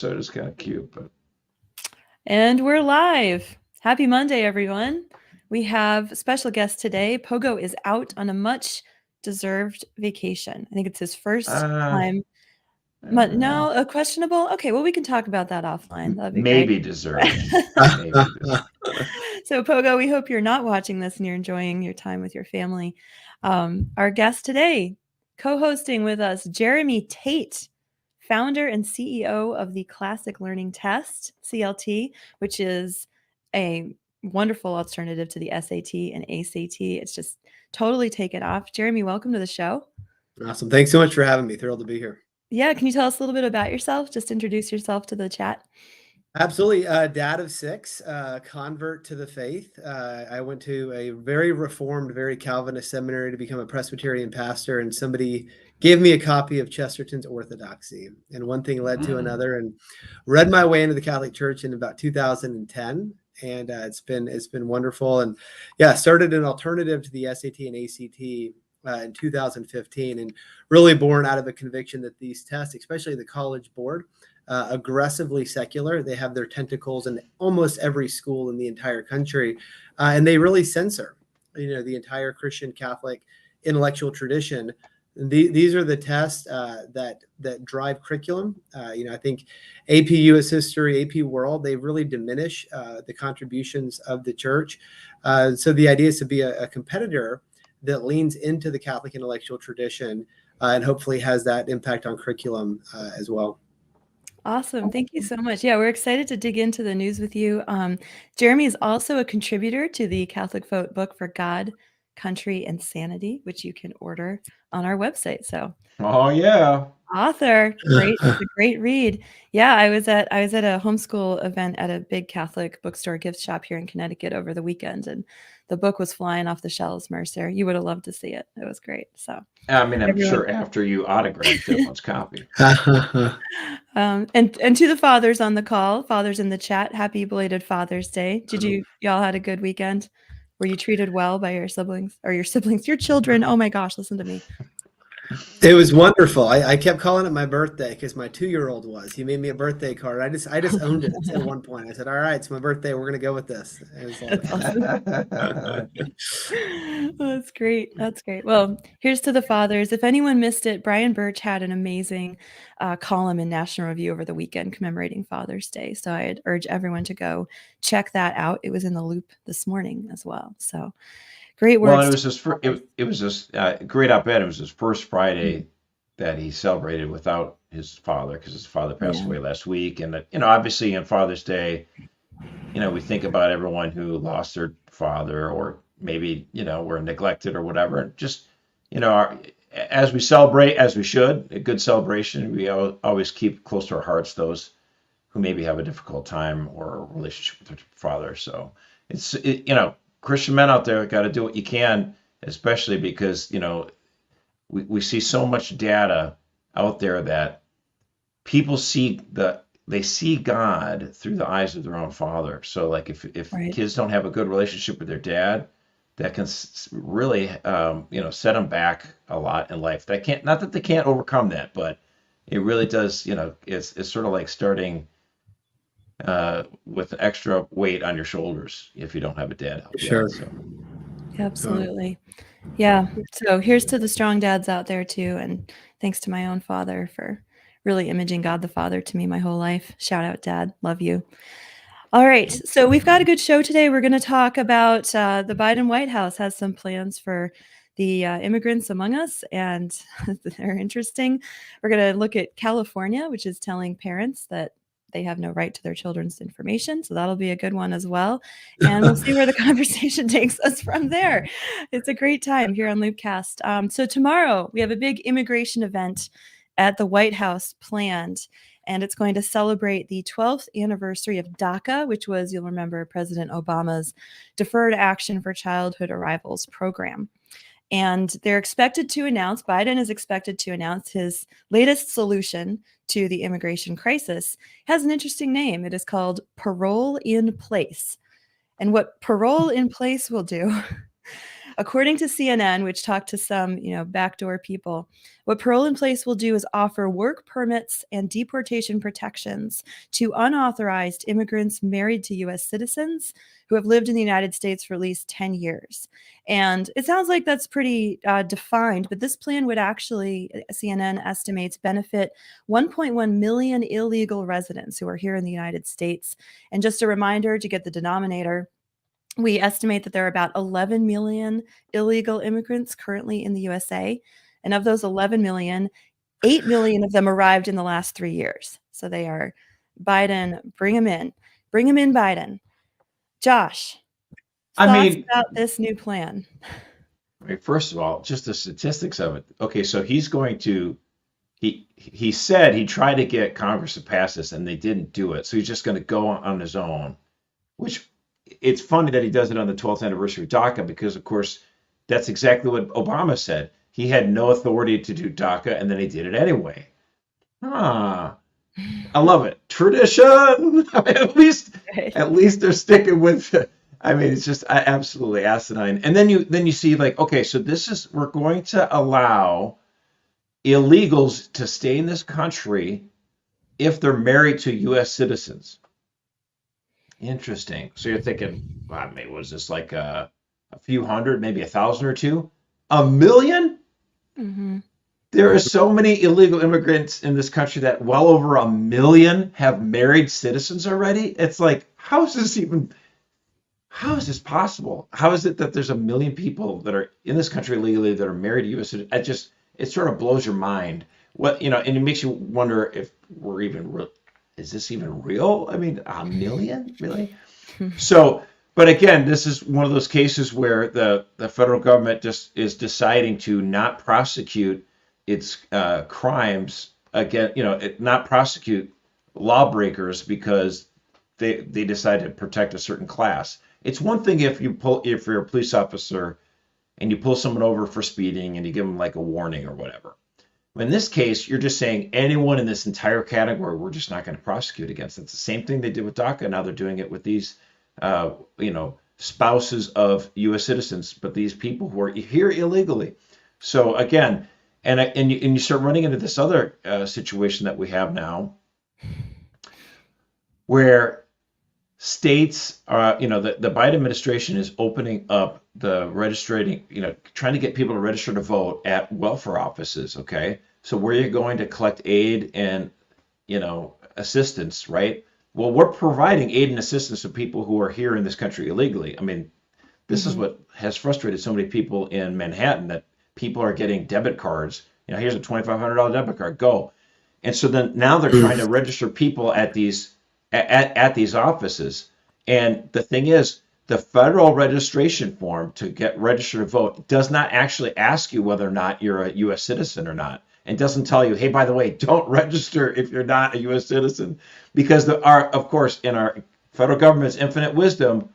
So it is kind of cute, but. And we're live. Happy Monday, everyone. We have a special guest today. Pogo is out on a much-deserved vacation. I think it's his first time. No, a questionable? Okay, well, we can talk about that offline. That'd be maybe great. deserved. Maybe deserved. So, Pogo, we hope you're not watching this and you're enjoying your time with your family. Our guest today, co-hosting with us, Jeremy Tate, founder and CEO of the Classic Learning Test, CLT, which is a wonderful alternative to the SAT and ACT. It's just totally taken off. Jeremy, welcome to the show. Awesome. Thanks so much for having me. Thrilled to be here. Yeah. Can you tell us a little bit about yourself? Just introduce yourself to the chat. Absolutely. Dad of 6, convert to the faith. I went to a very reformed, very Calvinist seminary to become a Presbyterian pastor, and somebody gave me a copy of Chesterton's Orthodoxy, and one thing led to another, and read my way into the Catholic Church in about 2010. And it's been wonderful. And yeah, started an alternative to the SAT and ACT in 2015, and really born out of a conviction that these tests, especially the College Board, aggressively secular. They have their tentacles in almost every school in the entire country, and they really censor, the entire Christian Catholic intellectual tradition. These are the tests that drive curriculum. I think AP U.S. History, AP World, they really diminish the contributions of the church. So the idea is to be a competitor that leans into the Catholic intellectual tradition and hopefully has that impact on curriculum as well. Awesome. Thank you so much. Yeah, we're excited to dig into the news with you. Jeremy is also a contributor to the CatholicVote book for God, Country, and Sanity, which you can order on our website. So, oh yeah, author, great, it's a great read. Yeah, I was at a homeschool event at a big Catholic bookstore gift shop here in Connecticut over the weekend, and the book was flying off the shelves. Mercer, you would have loved to see it. It was great. So, I mean, I'm sure after you autographed everyone's copy. And to the fathers on the call, fathers in the chat, happy belated Father's Day. Did y'all had a good weekend? Were you treated well by your siblings, your children? Oh my gosh, listen to me. It was wonderful. I kept calling it my birthday because my 2-year-old was. He made me a birthday card. I just owned it at one point. I said, "All right, it's my birthday. We're gonna go with this." That's awesome. That's great. That's great. Well, here's to the fathers. If anyone missed it, Brian Birch had an amazing column in National Review over the weekend commemorating Father's Day. So I'd urge everyone to go check that out. It was in the Loop this morning as well. So. Great words. Well, it was just great op-ed. It was his first Friday that he celebrated without his father because his father passed away last week. And obviously on Father's Day, we think about everyone who lost their father or maybe were neglected or whatever. Just as we celebrate, as we should, a good celebration, we always keep close to our hearts those who maybe have a difficult time or a relationship with their father. So it's Christian men out there got to do what you can, especially because, we see so much data out there that people see God through the eyes of their own father. So like if right. Kids don't have a good relationship with their dad, that can really, set them back a lot in life. Not that they can't overcome that, but it really does, it's sort of like starting with an extra weight on your shoulders if you don't have a dad. Sure. Absolutely. Yeah. So here's to the strong dads out there too. And thanks to my own father for really imaging God the Father to me my whole life. Shout out, Dad. Love you. All right. So we've got a good show today. We're going to talk about the Biden White House has some plans for the immigrants among us, and they're interesting. We're going to look at California, which is telling parents that they have no right to their children's information. So that'll be a good one as well. And we'll see where the conversation takes us from there. It's a great time here on LOOPcast. So tomorrow we have a big immigration event at the White House planned, and it's going to celebrate the 12th anniversary of DACA, which was, you'll remember, President Obama's Deferred Action for Childhood Arrivals program. And Biden is expected to announce his latest solution to the immigration crisis. It has an interesting name. It is called Parole in Place. And what Parole in Place will do According to CNN, which talked to some, backdoor people, what Parole in Place will do is offer work permits and deportation protections to unauthorized immigrants married to U.S. citizens who have lived in the United States for at least 10 years. And it sounds like that's pretty defined, but this plan would actually, CNN estimates, benefit 1.1 million illegal residents who are here in the United States. And just a reminder to get the denominator, we estimate that there are about 11 million illegal immigrants currently in the USA. And of those 11 million, 8 million of them arrived in the last 3 years. So they are Biden, bring them in, Biden. Josh, thoughts about this new plan? First of all, just the statistics of it. Okay, so he's going to, he said he tried to get Congress to pass this and they didn't do it. So he's just going to go on his own, which it's funny that he does it on the 12th anniversary of DACA because, of course, that's exactly what Obama said. He had no authority to do DACA, and then he did it anyway. I love it. Tradition. At least they're sticking with it. It's just absolutely asinine. And then you see okay, so we're going to allow illegals to stay in this country if they're married to U.S. citizens. Interesting. So you're thinking, wow, maybe was this like a few hundred, maybe 1,000 or 2? 1 million? Mm-hmm. There are so many illegal immigrants in this country that well over 1 million have married citizens already. It's like, how is this possible? How is it that there's 1 million people that are in this country illegally that are married to U.S. citizens? It sort of blows your mind. And it makes you wonder if we're even is this even real? 1 million, really? So, but again, this is one of those cases where the federal government just is deciding to not prosecute its crimes again, not prosecute lawbreakers because they decide to protect a certain class. It's one thing if you're a police officer and you pull someone over for speeding and you give them like a warning or whatever. In this case, you're just saying anyone in this entire category, we're just not going to prosecute against. It's the same thing they did with DACA. Now they're doing it with these, spouses of U.S. citizens, but these people who are here illegally. So again, and you start running into this other situation that we have now, where states are, the Biden administration is opening up the registering, trying to get people to register to vote at welfare offices. Okay. So where you're going to collect aid and, assistance, right? Well, we're providing aid and assistance to people who are here in this country illegally. This is what has frustrated so many people in Manhattan, that people are getting debit cards. Here's a $2,500 debit card, go. And so then now they're trying to register people at these offices. And the thing is, the federal registration form to get registered to vote does not actually ask you whether or not you're a U.S. citizen or not. And doesn't tell you, hey, by the way, don't register if you're not a U.S. citizen. Because of course, in our federal government's infinite wisdom,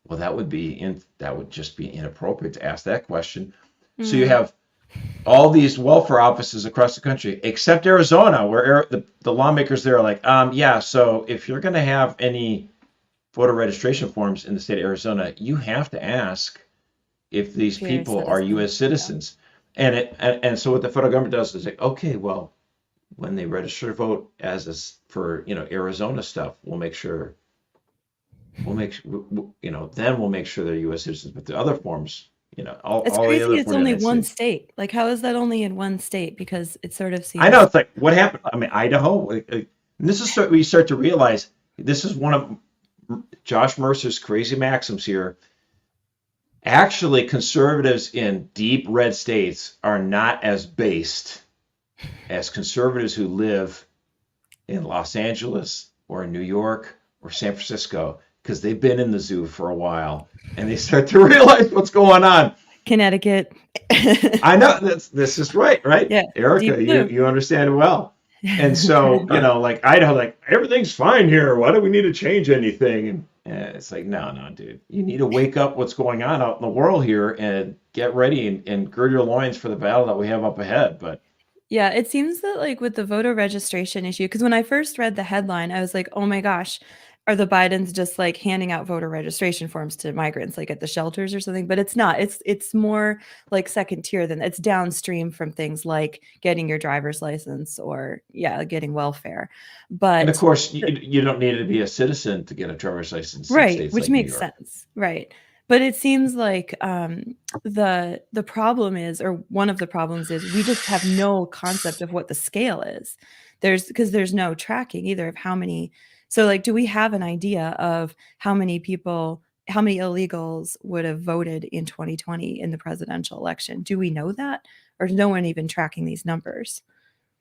well, that would just be inappropriate to ask that question. Mm. So you have all these welfare offices across the country, except Arizona, where the lawmakers there are like, so if you're going to have any voter registration forms in the state of Arizona, you have to ask if these people are U.S. citizens. And so what the federal government does is like, okay, well, when they register to vote for Arizona stuff, we'll make sure then we'll make sure they're U.S. citizens. But the other forms, it's all crazy. the other It's only one state. Like, how is that only in one state? Because it sort of seems. I know, it's like, what happened? Idaho. And this is where you start to realize this is one of Josh Mercer's crazy maxims here. Actually, conservatives in deep red states are not as based as conservatives who live in Los Angeles or in New York or San Francisco, because they've been in the zoo for a while and they start to realize what's going on. Connecticut. I know this is right? Yeah, Erica, you understand it well. And so, like Idaho, like everything's fine here. Why do we need to change anything? And it's like, no, dude, you need to wake up what's going on out in the world here and get ready and gird your loins for the battle that we have up ahead. But yeah, it seems that like with the voter registration issue, because when I first read the headline, I was like, oh my gosh, are the Bidens just like handing out voter registration forms to migrants, like at the shelters or something? But it's not. It's more like second tier than it's downstream from things like getting your driver's license or getting welfare. And of But course, you don't need to be a citizen to get a driver's license in right, states which like New makes York. sense, right? But it seems like the problem is, or one of the problems is, we just have no concept of what the scale is. Because there's no tracking either of how many. So like, do we have an idea of how many illegals would have voted in 2020 in the presidential election? Do we know that? Or is no one even tracking these numbers?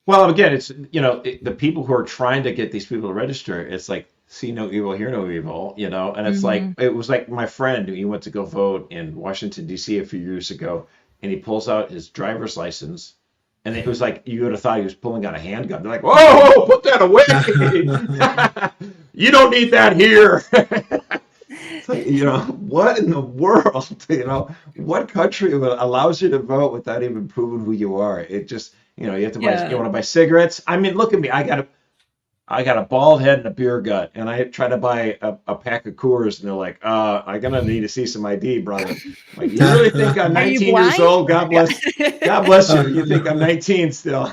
Well, again, it's, the people who are trying to get these people to register, it's like, see no evil, hear no evil, and it's like, it was like my friend he went to go vote in Washington, D.C. a few years ago, and he pulls out his driver's license, and it was like, you would have thought he was pulling out a handgun. They're like, whoa, put that away. You don't need that here. It's like, what in the world, what country allows you to vote without even proving who you are? It just, you have to buy, you want to buy cigarettes. I mean, look at me. I got a bald head and a beer gut, and I try to buy a pack of Coors, and they're like, I'm gonna need to see some ID, brother. Like, you really think I'm 19 years old? God bless you. You think I'm 19 still?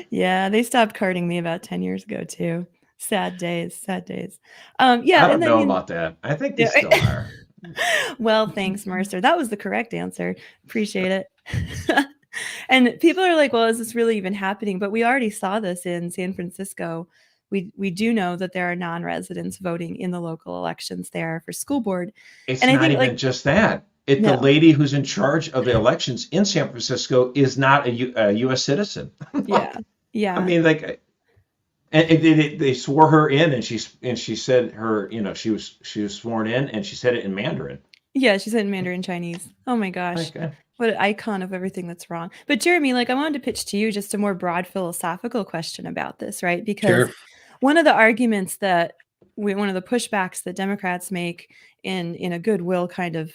Yeah, they stopped carding me about 10 years ago too. Sad days. I don't know about that. I think they still are. Well, thanks, Mercer. That was the correct answer. Appreciate it. And people are like, well, is this really even happening? But we already saw this in San Francisco. We do know that there are non-residents voting in the local elections there for school board. It's not even just that. The lady who's in charge of the elections in San Francisco is not a U.S. citizen. Yeah. I mean, like, and they swore her in, and she said her, she was sworn in, and she said it in Mandarin. Yeah, she said in Mandarin Chinese. Oh my gosh. Okay. What an icon of everything that's wrong. But Jeremy, like, I wanted to pitch to you just a more broad philosophical question about this, right? Because one of the arguments one of the pushbacks that Democrats make in a goodwill kind of,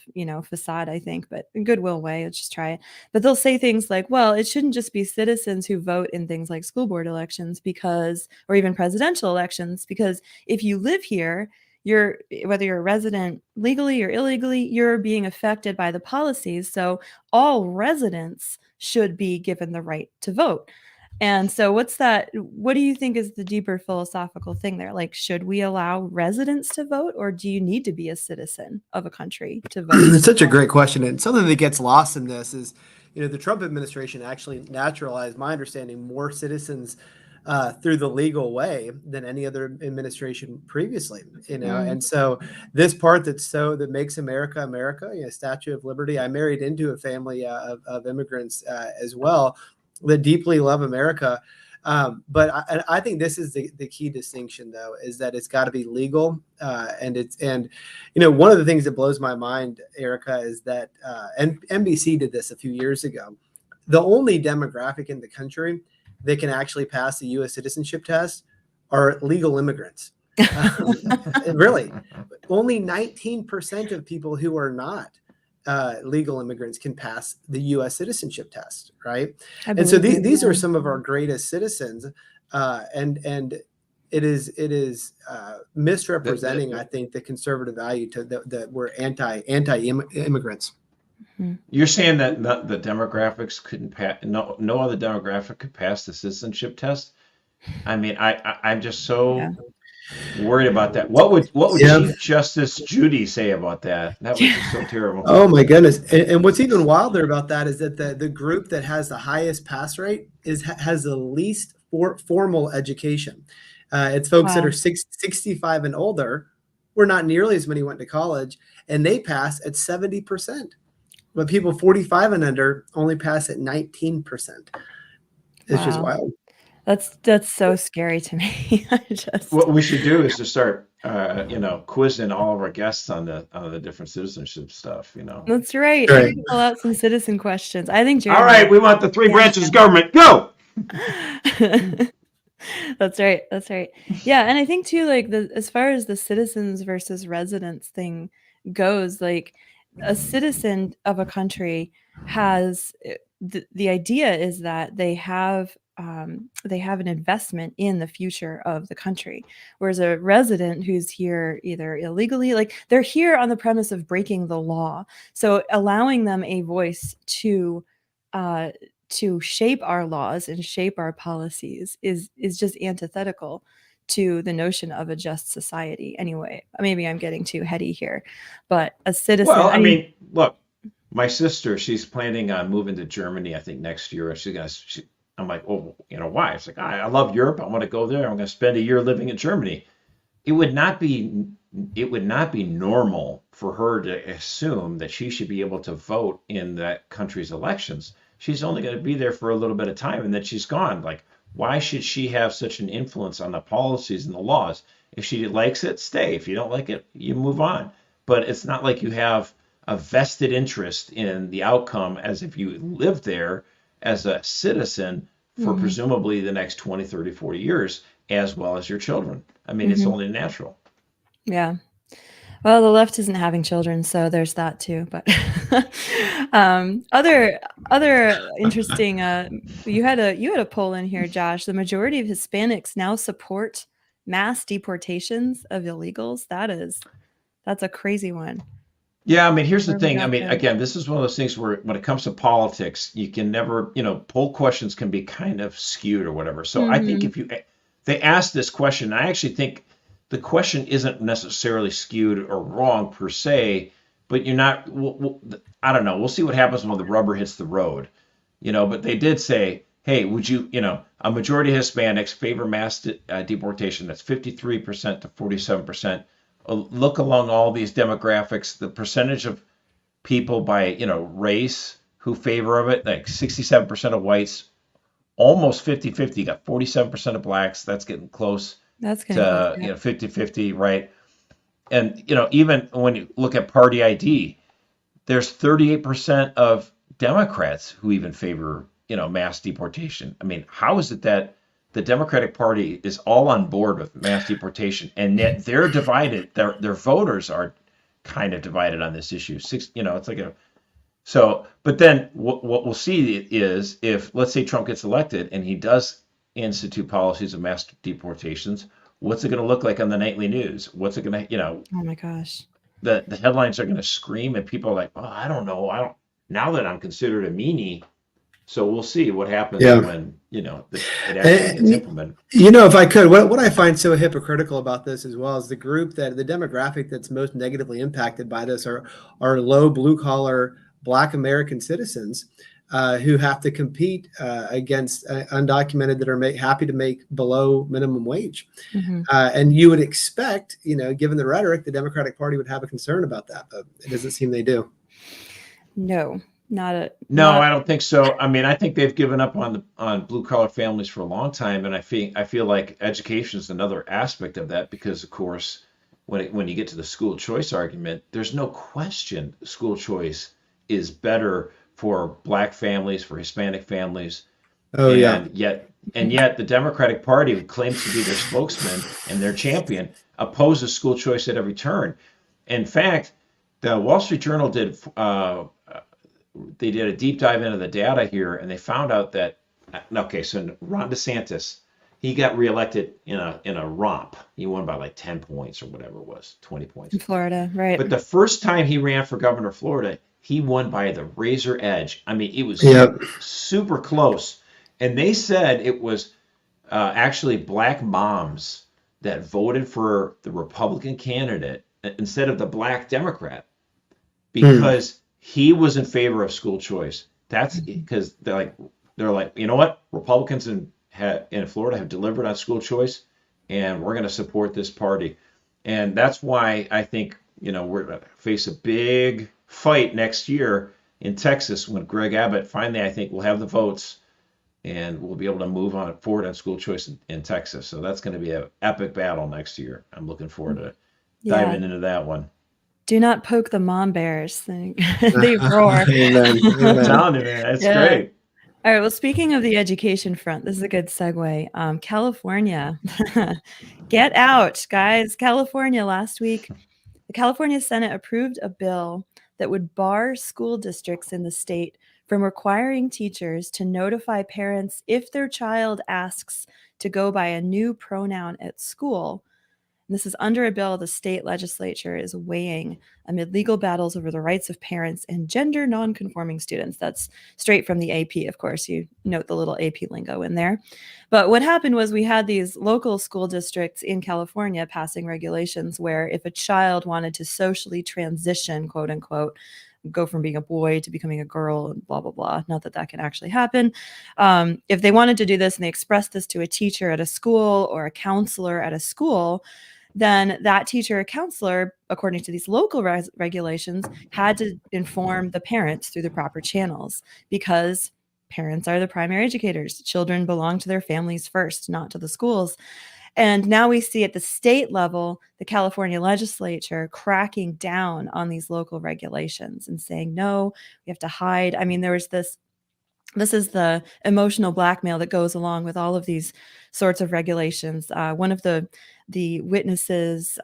facade, I think, but in goodwill way, let's just try it. But they'll say things like, well, it shouldn't just be citizens who vote in things like school board elections or even presidential elections, because if you live here, whether you're a resident legally or illegally, you're being affected by the policies. So all residents should be given the right to vote. And so what do you think is the deeper philosophical thing there? Like, should we allow residents to vote, or do you need to be a citizen of a country to vote? It's such a great question. And something that gets lost in this is, the Trump administration actually naturalized, my understanding, more citizens through the legal way than any other administration previously, and so this part that makes America America, Statue of Liberty. I married into a family of immigrants as well that deeply love America, but I think this is the key distinction, though, is that it's got to be legal, and one of the things that blows my mind, Erica, is that and NBC did this a few years ago. The only demographic in the country that can actually pass the U.S. citizenship test are legal immigrants. Really, only 19% of people who are not legal immigrants can pass the U.S. citizenship test, right? And so these are some of our greatest citizens, and it is misrepresenting, I think, the conservative value that we're anti-immigrants. You're saying that the demographics couldn't pass? No other demographic could pass the citizenship test. I mean, I'm just so worried about that. What would Chief Justice Judy say about that? That was just so terrible. Oh my goodness! And what's even wilder about that is that the group that has the highest pass rate has the least formal education. It's folks that are 65 and older, where not nearly as many went to college, and they pass at 70%. But people 45 and under only pass at 19%. It's just wild. That's so scary to me. What we should do is to start, quizzing all of our guests on the different citizenship stuff. That's right. I can pull out some citizen questions. I think. Jeremy, all right, we want the three branches of government. Go. That's right. Yeah, and I think too, like, as far as the citizens versus residents thing goes, like, a citizen of a country has the idea is that they have they have an investment in the future of the country. Whereas a resident who's here either illegally, like they're here on the premise of breaking the law. So allowing them a voice to shape our laws and shape our policies is just antithetical to the notion of a just society. Anyway, maybe I'm getting too heady here, but a citizen. Well, I mean, look, my sister, she's planning on moving to Germany, I think next year. I'm like, oh, why? It's like, I love Europe. I want to go there. I'm going to spend a year living in Germany. It would not be normal for her to assume that she should be able to vote in that country's elections. She's only going to be there for a little bit of time and then she's gone. Like, why should she have such an influence on the policies and the laws? If she likes it, stay. If you don't like it, you move on. But it's not like you have a vested interest in the outcome as if you lived there as a citizen for presumably the next 20, 30, 40 years, as well as your children. I mean, it's only natural. Yeah. Well, the left isn't having children, so there's that too. But other interesting. You had a poll in here, Josh. The majority of Hispanics now support mass deportations of illegals. That's a crazy one. Yeah, I mean, here's the thing. I mean, again, this is one of those things where when it comes to politics, you can never, poll questions can be kind of skewed or whatever. So I think they asked this question, I actually think the question isn't necessarily skewed or wrong per se, but you're not, I don't know. We'll see what happens when the rubber hits the road, but they did say, hey, would you, a majority of Hispanics favor mass deportation. That's 53% to 47%. Look along all these demographics, the percentage of people by, race who favor of it, like 67% of whites, almost 50-50. You got 47% of blacks. That's getting close to 50-50, right? And, even when you look at party ID, there's 38% of Democrats who even favor, mass deportation. I mean, how is it that the Democratic Party is all on board with mass deportation, and yet they're divided. Their voters are kind of divided on this issue. It's like but then what we'll see is if, let's say, Trump gets elected and he does institute policies of mass deportations, what's it going to look like on the nightly news? What's it going to, oh my gosh, the headlines are going to scream, and people are like, oh, I don't know. Now that I'm considered a meanie. So we'll see what happens when, it actually gets implemented. If I could, what I find so hypocritical about this as well is the demographic that's most negatively impacted by this are low blue collar Black American citizens who have to compete against undocumented that are happy to make below minimum wage. And you would expect, given the rhetoric, the Democratic Party would have a concern about that, but it doesn't seem they do. No. I don't think so. I mean, I think they've given up on blue collar families for a long time, and I feel like education is another aspect of that because, of course, when you get to the school choice argument, there's no question school choice is better for Black families, for Hispanic families. Yet the Democratic Party, who claims to be their spokesman and their champion, opposes school choice at every turn. In fact, the Wall Street Journal did a deep dive into the data here, and they found out that, so Ron DeSantis, he got reelected in a romp. He won by like 10 points or whatever it was, 20 points. In Florida, right. But the first time he ran for governor of Florida, he won by the razor edge. I mean, it was super close. And they said it was actually Black moms that voted for the Republican candidate instead of the Black Democrat because he was in favor of school choice. That's because they're like, you know what? Republicans in Florida have delivered on school choice, and we're going to support this party. And that's why I think, we're going to face a big fight next year in Texas when Greg Abbott finally, I think, will have the votes, and we'll be able to move forward on school choice in Texas. So that's going to be an epic battle next year. I'm looking forward to diving into that one. Do not poke the mom bears. They roar. I'm telling you, man, it's great. All right. Well, speaking of the education front, this is a good segue. California, get out, guys. California last week, the California Senate approved a bill that would bar school districts in the state from requiring teachers to notify parents if their child asks to go by a new pronoun at school. And this is under a bill the state legislature is weighing amid legal battles over the rights of parents and gender nonconforming students. That's straight from the AP, of course. You note the little AP lingo in there. But what happened was we had these local school districts in California passing regulations where if a child wanted to socially transition, quote unquote, go from being a boy to becoming a girl and blah, blah, blah. Not that that can actually happen. If they wanted to do this and they expressed this to a teacher at a school or a counselor at a school, then that teacher or counselor, according to these local regulations, had to inform the parents through the proper channels, because parents are the primary educators. Children belong to their families first, not to the schools. And now we see at the state level, the California legislature cracking down on these local regulations and saying, no, we have to hide. I mean, there was this is the emotional blackmail that goes along with all of these sorts of regulations. One of the witnesses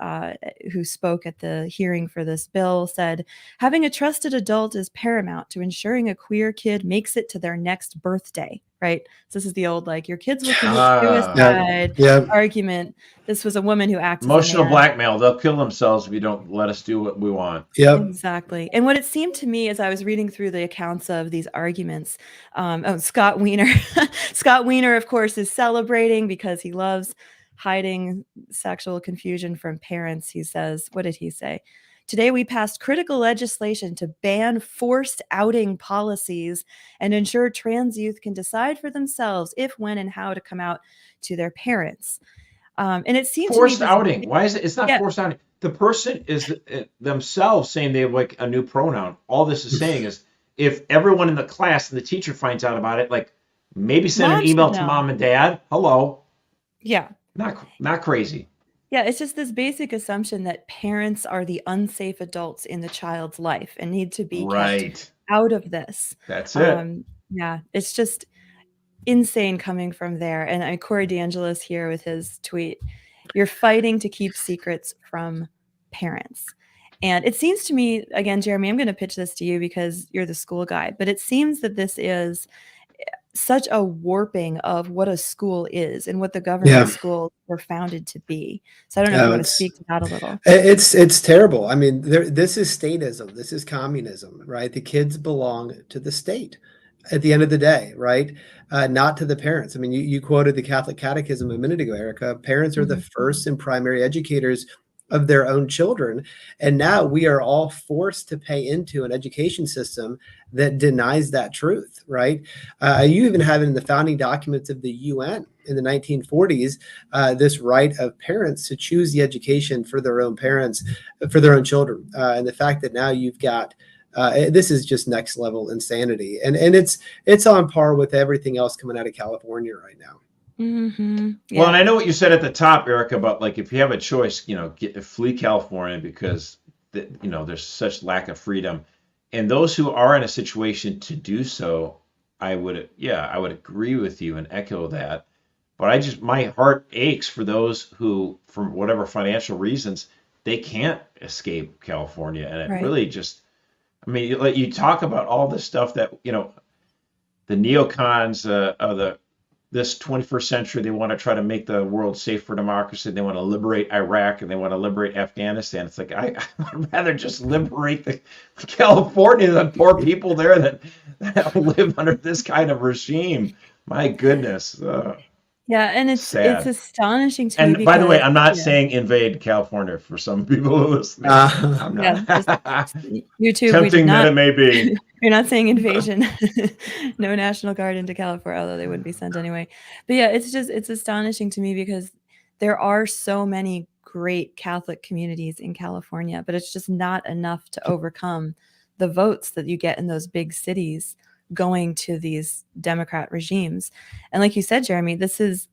who spoke at the hearing for this bill said, having a trusted adult is paramount to ensuring a queer kid makes it to their next birthday, right? So this is the old, like, your kids will commit suicide argument. This was a woman who acted emotional blackmail. They'll kill themselves if you don't let us do what we want. Yep. Exactly. And what it seemed to me as I was reading through the accounts of these arguments, Scott Wiener, Scott Wiener, of course, is celebrating because he loves hiding sexual confusion from parents. He says, what did he say? Today, we passed critical legislation to ban forced outing policies and ensure trans youth can decide for themselves if, when, and how to come out to their parents. And it seems forced outing. Why is it? It's not forced outing. The person is themselves saying they have like a new pronoun. All this is saying is if everyone in the class and the teacher finds out about it, like maybe send an email to mom and dad. Hello. Yeah. Not crazy. Yeah, it's just this basic assumption that parents are the unsafe adults in the child's life and need to be kept out of this. That's it. Yeah, it's just insane coming from there. And Corey DeAngelis here with his tweet, you're fighting to keep secrets from parents. And it seems to me, again, Jeremy, I'm going to pitch this to you because you're the school guy, but it seems that this is such a warping of what a school is and what the government schools were founded to be. So I don't know if you want to speak to that a little. It's terrible. I mean, this is statism. This is communism, right? The kids belong to the state at the end of the day, right? Not to the parents. I mean, you quoted the Catholic Catechism a minute ago, Erica. Parents are the first and primary educators of their own children. And now we are all forced to pay into an education system that denies that truth, right? You even have it in the founding documents of the UN in the 1940s, this right of parents to choose the education for their own parents, for their own children. And the fact that now you've got this is just next level insanity. And it's on par with everything else coming out of California right now. Mm-hmm. Yeah. Well, and I know what you said at the top, Erica, about like if you have a choice, flee California because there's such lack of freedom. And those who are in a situation to do so, I would agree with you and echo that. But my heart aches for those who, for whatever financial reasons, they can't escape California. And it really just, I mean, you talk about all this stuff that, the neocons of this 21st century, they want to try to make the world safe for democracy. They want to liberate Iraq and they want to liberate Afghanistan. It's like, I would rather just liberate the California than poor people there that live under this kind of regime. My goodness. Yeah, and it's astonishing to me. And by the way, I'm not saying invade California for some people who listen. I'm not. YouTube, tempting that it may be. You're not saying invasion. No National Guard into California, although they wouldn't be sent anyway. But yeah, it's astonishing to me because there are so many great Catholic communities in California, but it's just not enough to overcome the votes that you get in those big cities going to these Democrat regimes. And like you said, Jeremy, this is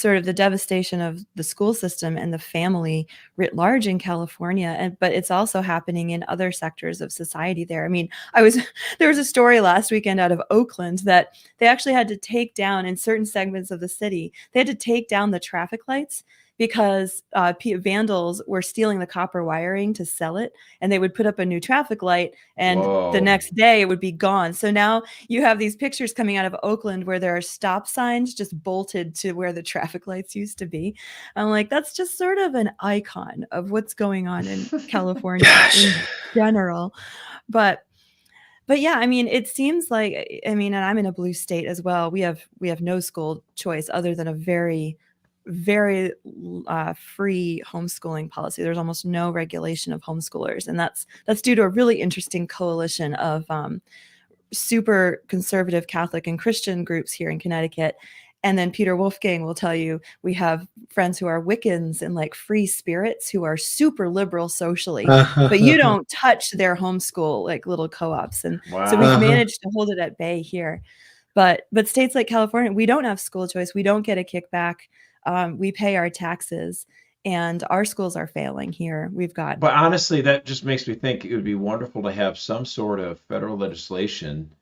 sort of the devastation of the school system and the family writ large in California. But it's also happening in other sectors of society there. I mean, there was a story last weekend out of Oakland that they actually had to take down in certain segments of the city. They had to take down the traffic lights because vandals were stealing the copper wiring to sell it, and they would put up a new traffic light, and the next day it would be gone. So now you have these pictures coming out of Oakland where there are stop signs just bolted to where the traffic lights used to be. I'm like, that's just sort of an icon of what's going on in California in general. But yeah, I mean, it seems like, I mean, and I'm in a blue state as well. We have no school choice other than a very, very free homeschooling policy. There's almost no regulation of homeschoolers, and that's due to a really interesting coalition of super conservative Catholic and Christian groups here in Connecticut. And then Peter Wolfgang will tell you we have friends who are Wiccans and like free spirits who are super liberal socially, but you don't touch their homeschool like little co-ops. And so we've managed to hold it at bay here. But states like California, we don't have school choice. We don't get a kickback. We pay our taxes, and our schools are failing here. But honestly, that just makes me think it would be wonderful to have some sort of federal legislation.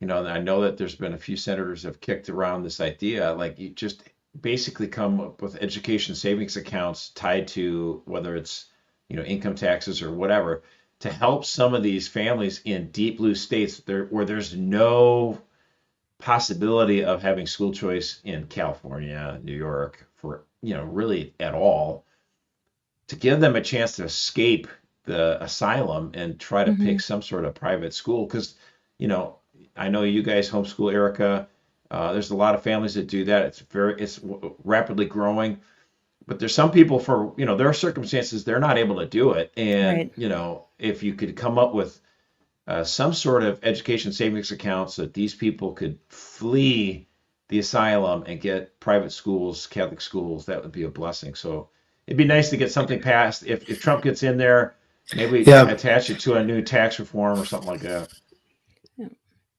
I know that there's been a few senators have kicked around this idea, like you just basically come up with education savings accounts tied to whether it's, income taxes or whatever, to help some of these families in deep blue states where there's no possibility of having school choice in California, New York, for, really at all, to give them a chance to escape the asylum and try to pick some sort of private school. Because, I know you guys homeschool, Erica. There's a lot of families that do that. It's rapidly growing, but there's some people there are circumstances they're not able to do it. And, if you could come up with some sort of education savings accounts that these people could flee the asylum and get private schools, Catholic schools, that would be a blessing. So it'd be nice to get something passed. If Trump gets in there, maybe we can attach it to a new tax reform or something like that.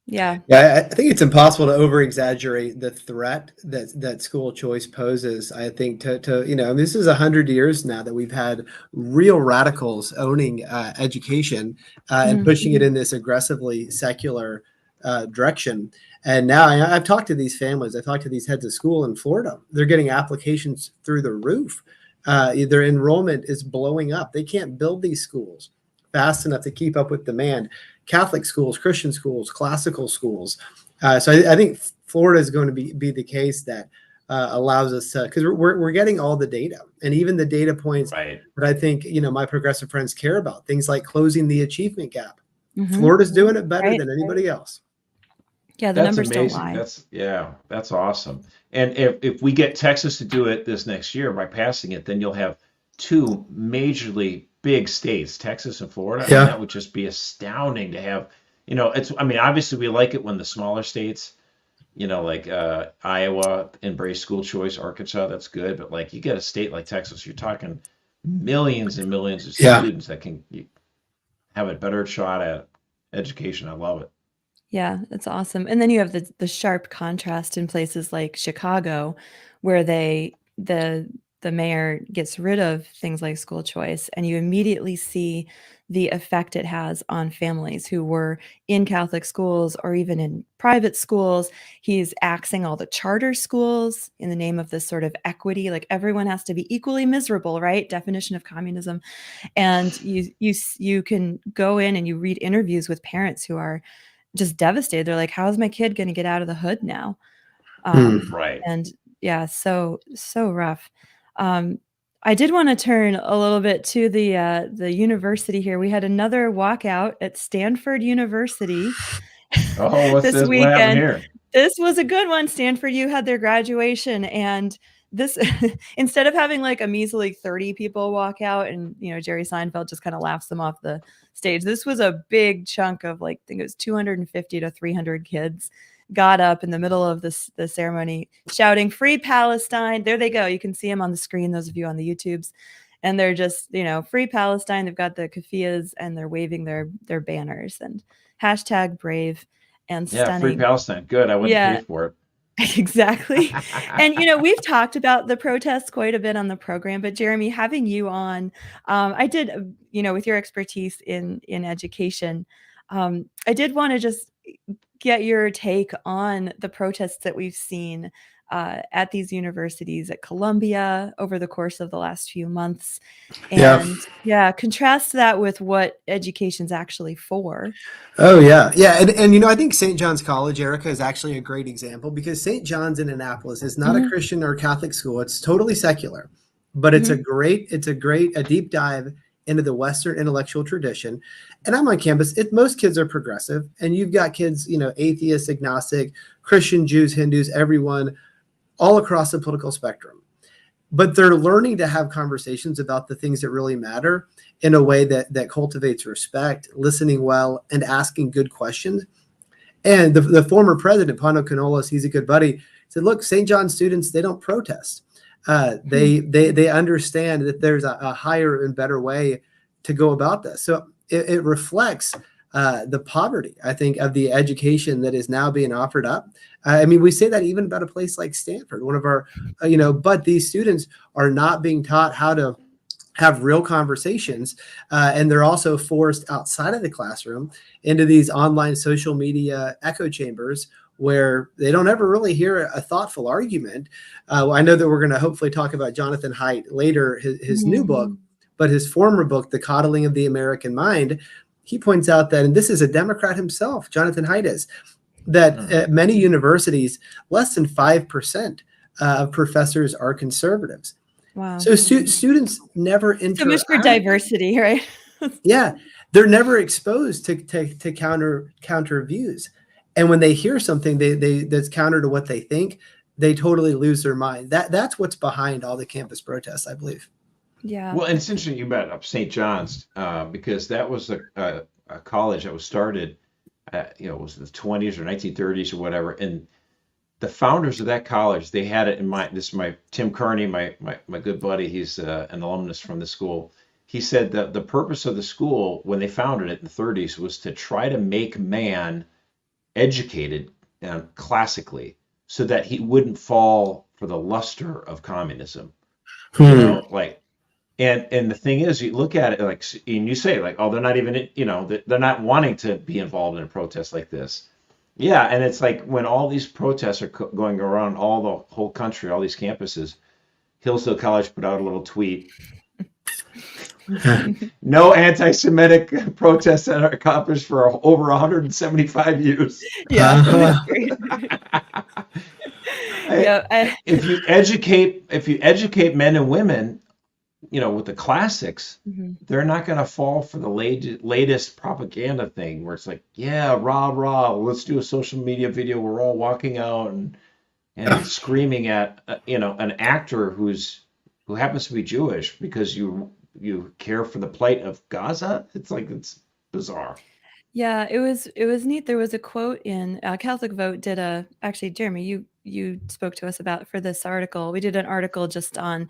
Yeah. I think it's impossible to over-exaggerate the threat that school choice poses. I think this is 100 years now that we've had real radicals owning education and pushing it in this aggressively secular direction. And now I've talked to these families. I've talked to these heads of school in Florida. They're getting applications through the roof. Their enrollment is blowing up. They can't build these schools fast enough to keep up with demand. Catholic schools, Christian schools, classical schools. So I think Florida is going to be the case that allows us to, because we're getting all the data, and even the data points that I think my progressive friends care about, things like closing the achievement gap. Florida's doing it better than anybody else. Yeah, the numbers don't lie. That's awesome. And if we get Texas to do it this next year by passing it, then you'll have two majorly big states, Texas and Florida. And that would just be astounding to have. Obviously we like it when the smaller states, like Iowa embrace school choice, Arkansas, that's good. But like you get a state like Texas, you're talking millions and millions of students that can have a better shot at education. I love it. Yeah, that's awesome. And then you have the sharp contrast in places like Chicago, where the mayor gets rid of things like school choice, and you immediately see the effect it has on families who were in Catholic schools or even in private schools. He's axing all the charter schools in the name of this sort of equity, like everyone has to be equally miserable, right? Definition of communism. And you can go in and you read interviews with parents who are just devastated. They're like, how is my kid going to get out of the hood now? And yeah, so rough. I did want to turn a little bit to the university here. We had another walkout at Stanford University. Oh, what's this weekend? What happened here? This was a good one. Stanford U had their graduation, and this instead of having like a measly 30 people walk out, and Jerry Seinfeld just kind of laughs them off the stage. This was a big chunk of I think it was 250 to 300 kids got up in the middle of the ceremony shouting "Free Palestine." There they go. You can see them on the screen, those of you on the YouTubes. And they're just, "Free Palestine." They've got the keffiyehs and they're waving their banners and #brave and stunning. Yeah, Free Palestine. Good. I wouldn't pay for it. Exactly. And, we've talked about the protests quite a bit on the program, but Jeremy, having you on, I did, with your expertise in education, I did want to just get your take on the protests that we've seen at these universities at Columbia over the course of the last few months. And contrast that with what education's actually for. Oh yeah. Yeah. And I think St. John's College, Erica, is actually a great example, because St. John's in Annapolis is not a Christian or Catholic school. It's totally secular, but it's a deep dive into the Western intellectual tradition. And I'm on campus. Most kids are progressive, and you've got kids, atheists, agnostic, Christian, Jews, Hindus, everyone all across the political spectrum. But they're learning to have conversations about the things that really matter in a way that cultivates respect, listening well, and asking good questions. And the former president, Pano Canolas, he's a good buddy, said, look, St. John students, they don't protest. They understand that there's a higher and better way to go about this. So it reflects the poverty, I think, of the education that is now being offered up. We say that even about a place like Stanford, one of our, but these students are not being taught how to have real conversations. And they're also forced outside of the classroom into these online social media echo chambers where they don't ever really hear a thoughtful argument. I know that we're going to hopefully talk about Jonathan Haidt later, his new book, but his former book, The Coddling of the American Mind, he points out that, and this is a Democrat himself, Jonathan Haidt is, that at many universities, less than 5% of professors are conservatives. Wow. So students never interact. So much for diversity, right? Yeah. They're never exposed to counter views. And when they hear something that's counter to what they think, they totally lose their mind. That's what's behind all the campus protests, I believe. Yeah. Well, and it's interesting you brought up St. John's because that was a college that was started, it was the 20s or 1930s or whatever. And the founders of that college, they had it in mind. This is my Tim Kearney, my good buddy. He's an alumnus from the school. He said that the purpose of the school when they founded it in the 30s was to try to make man educated classically so that he wouldn't fall for the luster of communism. And the thing is, you look at it and you say oh, they're not even, they're not wanting to be involved in a protest like this. Yeah. And it's like when all these protests are going around the whole country, all these campuses, Hillsdale College put out a little tweet. No anti-Semitic protests that are accomplished for over 175 years. Yeah. If you educate men and women, with the classics, they're not going to fall for the latest propaganda thing where it's like, yeah, rah, let's do a social media video. We're all walking out and screaming at, an actor who happens to be Jewish because you care for the plight of Gaza. It's bizarre. Yeah, it was neat. There was a quote in CatholicVote did actually, Jeremy, you spoke to us about for this article. We did an article just on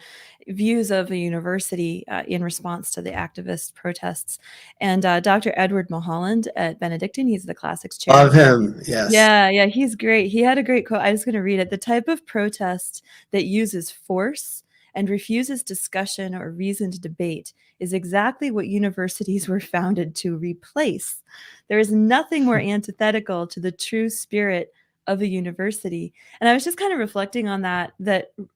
views of a university in response to the activist protests. And Dr. Edward Mulholland at Benedictine, he's the classics chair. Love him, yes. Yeah, he's great. He had a great quote. I was going to read it. The type of protest that uses force and refuses discussion or reasoned debate is exactly what universities were founded to replace. There is nothing more antithetical to the true spirit of a university. And I was just kind of reflecting on that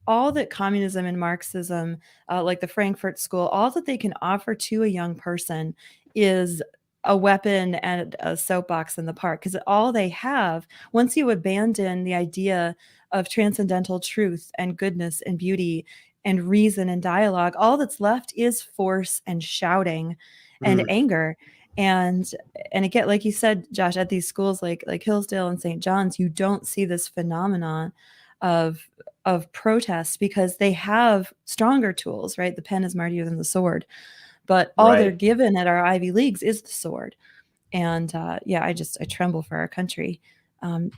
all that communism and Marxism, like the Frankfurt School, all that they can offer to a young person is a weapon and a soapbox in the park, because all they have, once you abandon the idea of transcendental truth and goodness and beauty and reason and dialogue, all that's left is force and shouting and anger. And again, like you said, Josh, at these schools like Hillsdale and St. John's, you don't see this phenomenon of protest because they have stronger tools, right? The pen is mightier than the sword, but all they're given at our Ivy Leagues is the sword. And I tremble for our country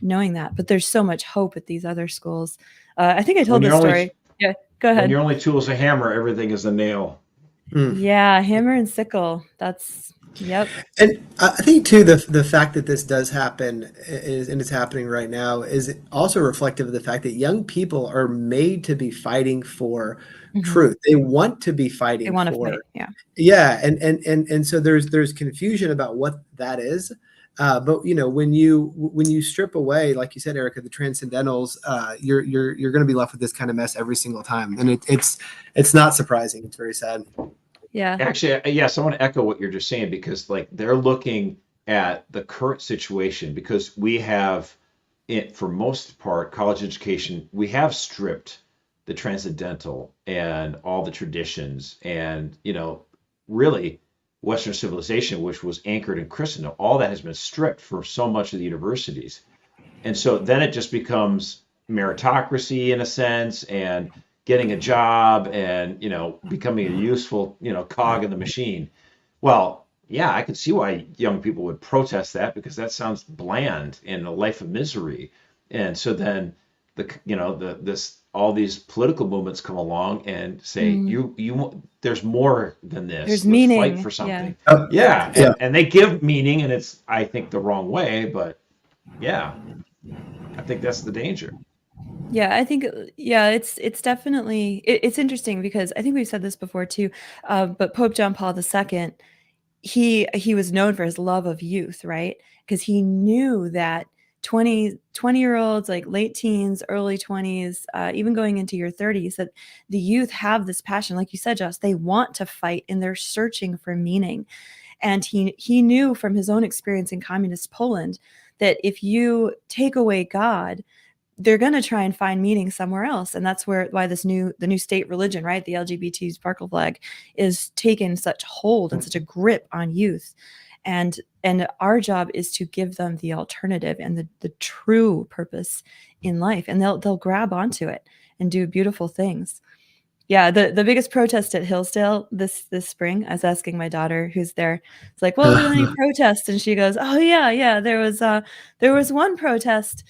knowing that. But there's so much hope at these other schools. I think I told this story. Yeah, go ahead. When your only tool is a hammer, everything is a nail. Yeah, hammer and sickle. Yep. And I think too, the fact that this does happen it's happening right now is also reflective of the fact that young people are made to be fighting for truth. They want to be fighting. They want to fight. Yeah. Yeah. And so there's confusion about what that is. But when you strip away, like you said, Erica, the transcendentals, you're going to be left with this kind of mess every single time, and it's not surprising. It's very sad. Yeah. Actually, yes, I want to echo what you're just saying, because like they're looking at the current situation, because we have it, for most part, college education, we have stripped the transcendental and all the traditions, and really Western civilization, which was anchored in Christendom, all that has been stripped for so much of the universities. And so then it just becomes meritocracy in a sense, and getting a job, and becoming a useful cog in the machine. Well, yeah, I could see why young people would protest that, because that sounds bland and a life of misery. And so then this all these political movements come along and say, there's more than this. There's Let's meaning. fight for something. Yeah. And they give meaning, and it's, I think, the wrong way, but yeah, I think that's the danger. Yeah, I think, it's definitely, it's interesting, because I think we've said this before too, but Pope John Paul II, he was known for his love of youth, right? Because he knew that 20-year-olds, like late teens, early 20s, even going into your 30s, that the youth have this passion, like you said, Josh, they want to fight and they're searching for meaning. And he knew from his own experience in communist Poland that if you take away God, they're going to try and find meaning somewhere else. And that's why the new state religion, right, the LGBT sparkle flag, is taking such hold and such a grip on youth. And our job is to give them the alternative and the true purpose in life, and they'll grab onto it and do beautiful things. Yeah, the biggest protest at Hillsdale this spring, I was asking my daughter who's there, it's like, well, were there any protests? And she goes, oh yeah, there was one protest.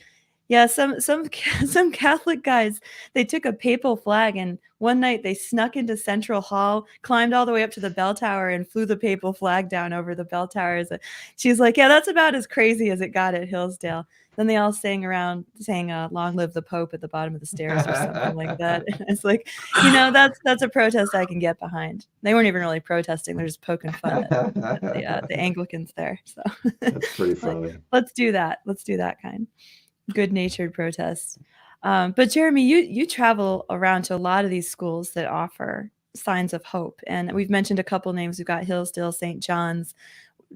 Yeah, some Catholic guys, they took a papal flag, and one night they snuck into Central Hall, climbed all the way up to the bell tower, and flew the papal flag down over the bell tower. She's like, yeah, that's about as crazy as it got at Hillsdale. Then they all sang "Long Live the Pope" at the bottom of the stairs or something like that. And it's like, that's a protest I can get behind. They weren't even really protesting; they're just poking fun at the Anglicans there. So that's pretty funny. Let's do that. Let's do that kind. Good-natured protests. But Jeremy, you travel around to a lot of these schools that offer signs of hope, and we've mentioned a couple names. We've got Hillsdale, St. John's.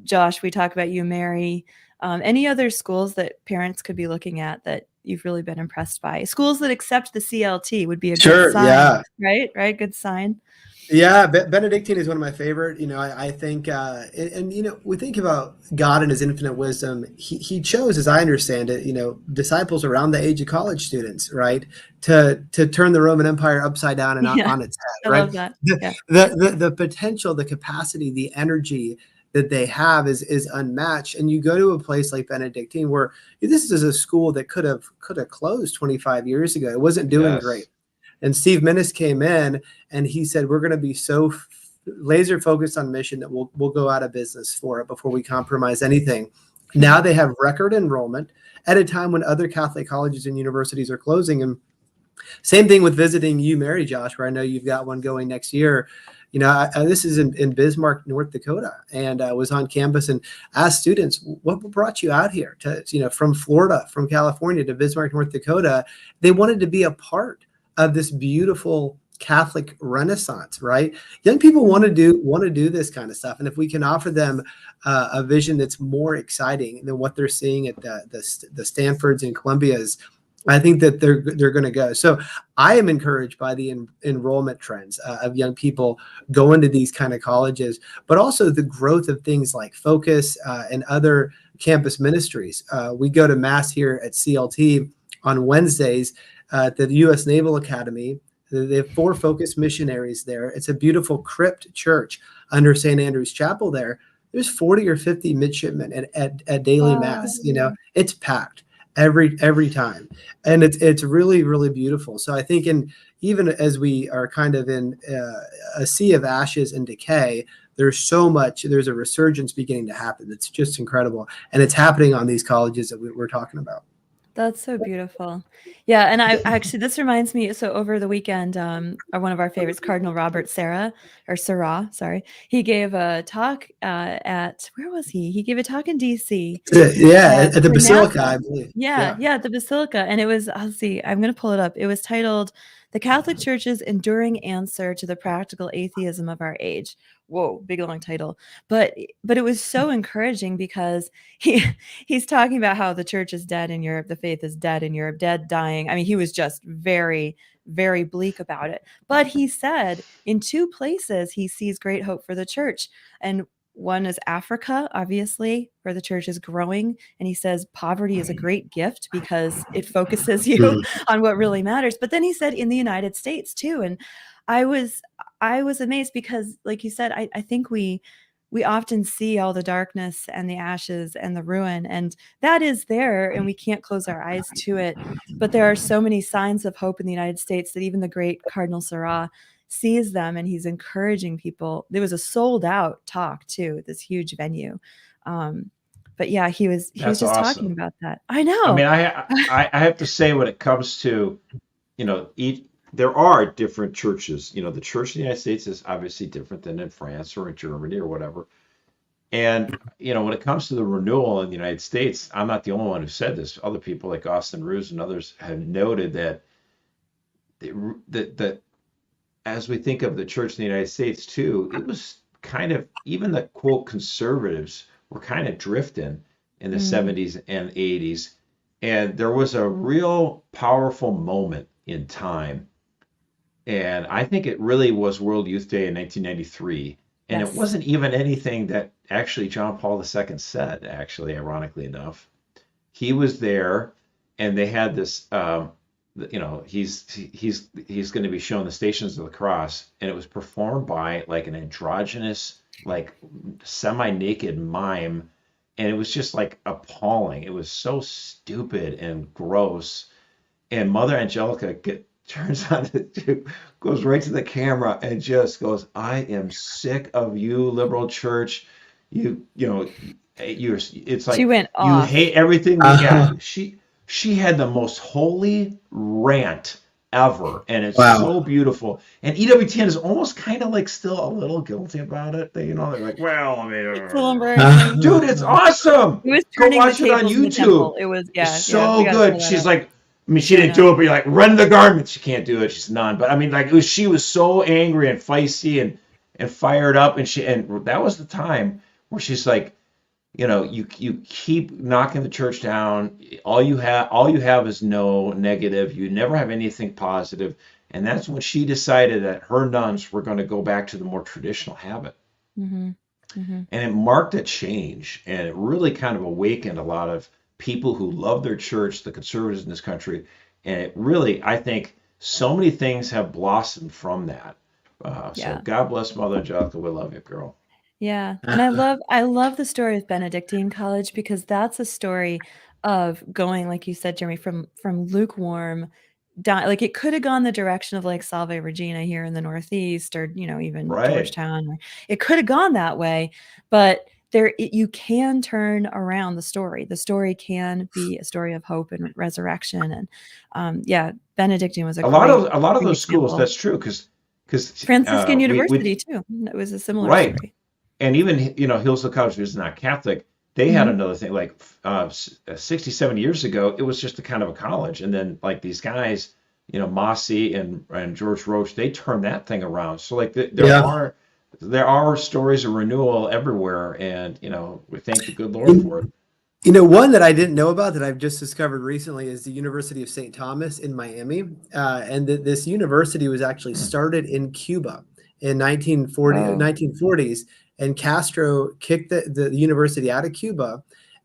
Josh, we talk about you, Mary. Any other schools that parents could be looking at that you've really been impressed by? Schools that accept the CLT would be a good sign. Yeah. Right, good sign. Yeah, Benedictine is one of my favorite. I think, we think about God and his infinite wisdom. He chose, as I understand it, disciples around the age of college students, right, to turn the Roman Empire upside down and on its head. Right? I love that. Yeah. The potential, the capacity, the energy that they have is unmatched. And you go to a place like Benedictine, where this is a school that could have closed 25 years ago. It wasn't doing great. And Steve Minnis came in and he said, we're going to be so laser focused on mission that we'll go out of business for it before we compromise anything. Now they have record enrollment at a time when other Catholic colleges and universities are closing. And same thing with visiting you, Mary, Josh, where I know you've got one going next year. This is in Bismarck, North Dakota, and I was on campus and asked students, what brought you out here from Florida, from California to Bismarck, North Dakota? They wanted to be a part of this beautiful Catholic Renaissance, right? Young people want to do this kind of stuff, and if we can offer them a vision that's more exciting than what they're seeing at the Stanfords and Columbias, I think that they're going to go. So I am encouraged by the enrollment trends of young people going to these kind of colleges, but also the growth of things like Focus and other campus ministries. We go to Mass here at CLT on Wednesdays at the U.S. Naval Academy. They have 4 Focus missionaries there. It's a beautiful crypt church under St. Andrew's Chapel there. There's 40 or 50 midshipmen at daily Mass. It's packed every time. And it's really, really beautiful. So I think even as we are kind of in a sea of ashes and decay, there's a resurgence beginning to happen. It's just incredible. And it's happening on these colleges that we're talking about. That's so beautiful. Yeah, and I actually, this reminds me, so over the weekend, one of our favorites, Cardinal Sarah, sorry, he gave a talk at, where was he? He gave a talk in DC. Yeah, at the For Basilica, NASA. I believe. Yeah, at the Basilica. And it was, I'll see, I'm going to pull it up. It was titled "The Catholic Church's Enduring Answer to the Practical Atheism of Our Age." Whoa, big long title. But it was so encouraging because he's talking about how the church is dead in Europe, the faith is dead in Europe, dead, dying. I mean, he was just very, very bleak about it. But he said in two places he sees great hope for the church. And one is Africa, obviously, where the church is growing. And he says poverty is a great gift because it focuses you on what really matters. But then he said in the United States too. And I was amazed because, like you said, I think we often see all the darkness and the ashes and the ruin, and that is there, and we can't close our eyes to it. But there are so many signs of hope in the United States that even the great Cardinal Sarah sees them, and he's encouraging people. There was a sold out talk too, this huge venue. But yeah, he was just awesome. talking about that. I know. I mean, I have to say, when it comes to, there are different churches. The church in the United States is obviously different than in France or in Germany or whatever. And, when it comes to the renewal in the United States, I'm not the only one who said this. Other people like Austin Ruse and others have noted that as we think of the church in the United States too, it was kind of, even the quote conservatives were kind of drifting in the 70s and 80s. And there was a real powerful moment in time. And I think it really was World Youth Day in 1993. And It wasn't even anything that actually John Paul II said, actually, ironically enough. He was there, and they had this, he's going to be shown the Stations of the Cross, and it was performed by like an androgynous, like semi-naked mime. And it was just like appalling. It was so stupid and gross. And Mother Angelica turns on goes right to the camera and just goes, "I am sick of you, liberal church. It's like She went you off. hate everything we got." She had the most holy rant ever, and it's so beautiful. And EWTN is almost kind of like still a little guilty about it. They're like, well, I mean, It's a little embarrassing. dude, it's awesome. It was Go turning watch the it on tables in the YouTube. temple. It was, It's so we gotta good. pull that She's up. like, I mean, she didn't do it, but you're like, rend the garments. She can't do it. She's none. But I mean, like, she was so angry and feisty and fired up, and that was the time where she's like, you keep knocking the church down. All you have is no negative. You never have anything positive. And that's when she decided that her nuns were going to go back to the more traditional habit. Mm-hmm. Mm-hmm. And it marked a change, and it really kind of awakened a lot of people who love their church, the conservatives in this country. And it really, I think, so many things have blossomed from that. So God bless Mother Angelica. We love you, girl. Yeah. And I love the story of Benedictine College, because that's a story of going, like you said, Jeremy, from lukewarm down. Like, it could have gone the direction of like Salve Regina here in the Northeast, or, even Georgetown. Or it could have gone that way, but you can turn around the story. The story can be a story of hope and resurrection. And Benedictine was a lot of those schools. That's true, because Franciscan University too. It was a similar story. And even, Hillsdale College is not Catholic. They had another thing, like 60, 70 years ago, it was just a kind of a college. And then like these guys, Mossy and George Roche, they turned that thing around. So like there are stories of renewal everywhere. And, we thank the good Lord for it. One that I didn't know about that I've just discovered recently is the University of St. Thomas in Miami. And this university was actually started in Cuba in 1940s. And Castro kicked the university out of Cuba,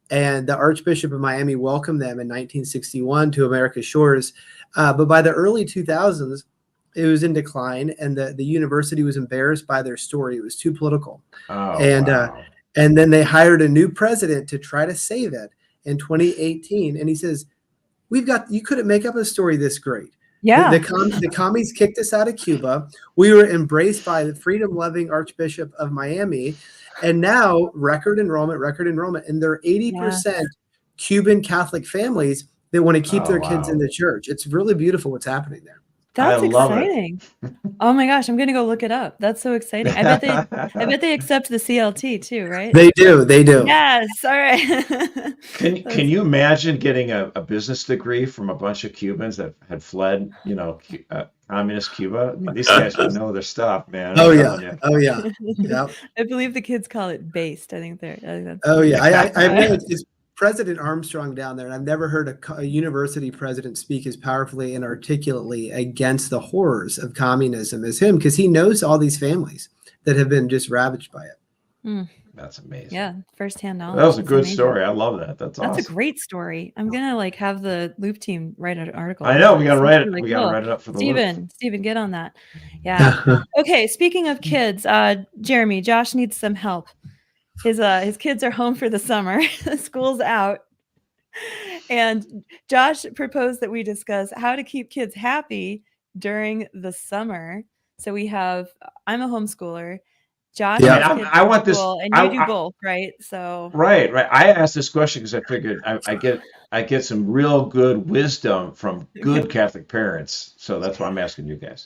and the Archbishop of Miami welcomed them in 1961 to America's shores. But by the early 2000s, it was in decline, and the university was embarrassed by their story. It was too political. And then they hired a new president to try to save it in 2018. And he says, you couldn't make up a story this great. Yeah. The commies kicked us out of Cuba. We were embraced by the freedom-loving Archbishop of Miami. And now record enrollment, and there are 80% Cuban Catholic families They want to keep Oh, their kids in wow. the church. It's really beautiful what's happening there. I That's love it. exciting. Oh my gosh, I'm gonna go look it up. That's so exciting. I bet they accept the CLT too, right? They do. Yes. All right. Can you imagine getting a business degree from a bunch of Cubans that had fled, communist Cuba? I mean, these guys would know their stuff, man. Oh I'm yeah. telling you. Oh yeah. Yeah. I believe the kids call it based. I think that's Oh yeah. I know it's President Armstrong down there, and I've never heard a university president speak as powerfully and articulately against the horrors of communism as him, because he knows all these families that have been just ravaged by it. That's amazing. Yeah, firsthand knowledge. That was a That's good amazing. story. I love that. That's awesome. That's a great story. I'm gonna have the Loop team write an article. I know we gotta write it. Really We cool. gotta write it up for the Loop. Steven, get on that. Yeah. Okay. Speaking of kids, Jeremy, Josh needs some help. His kids are home for the summer. School's out. And Josh proposed that we discuss how to keep kids happy during the summer. So I'm a homeschooler. Josh, I want this, and you do both, right? So right. I asked this question because I figured I get some real good wisdom from good Catholic parents, so that's why I'm asking you guys.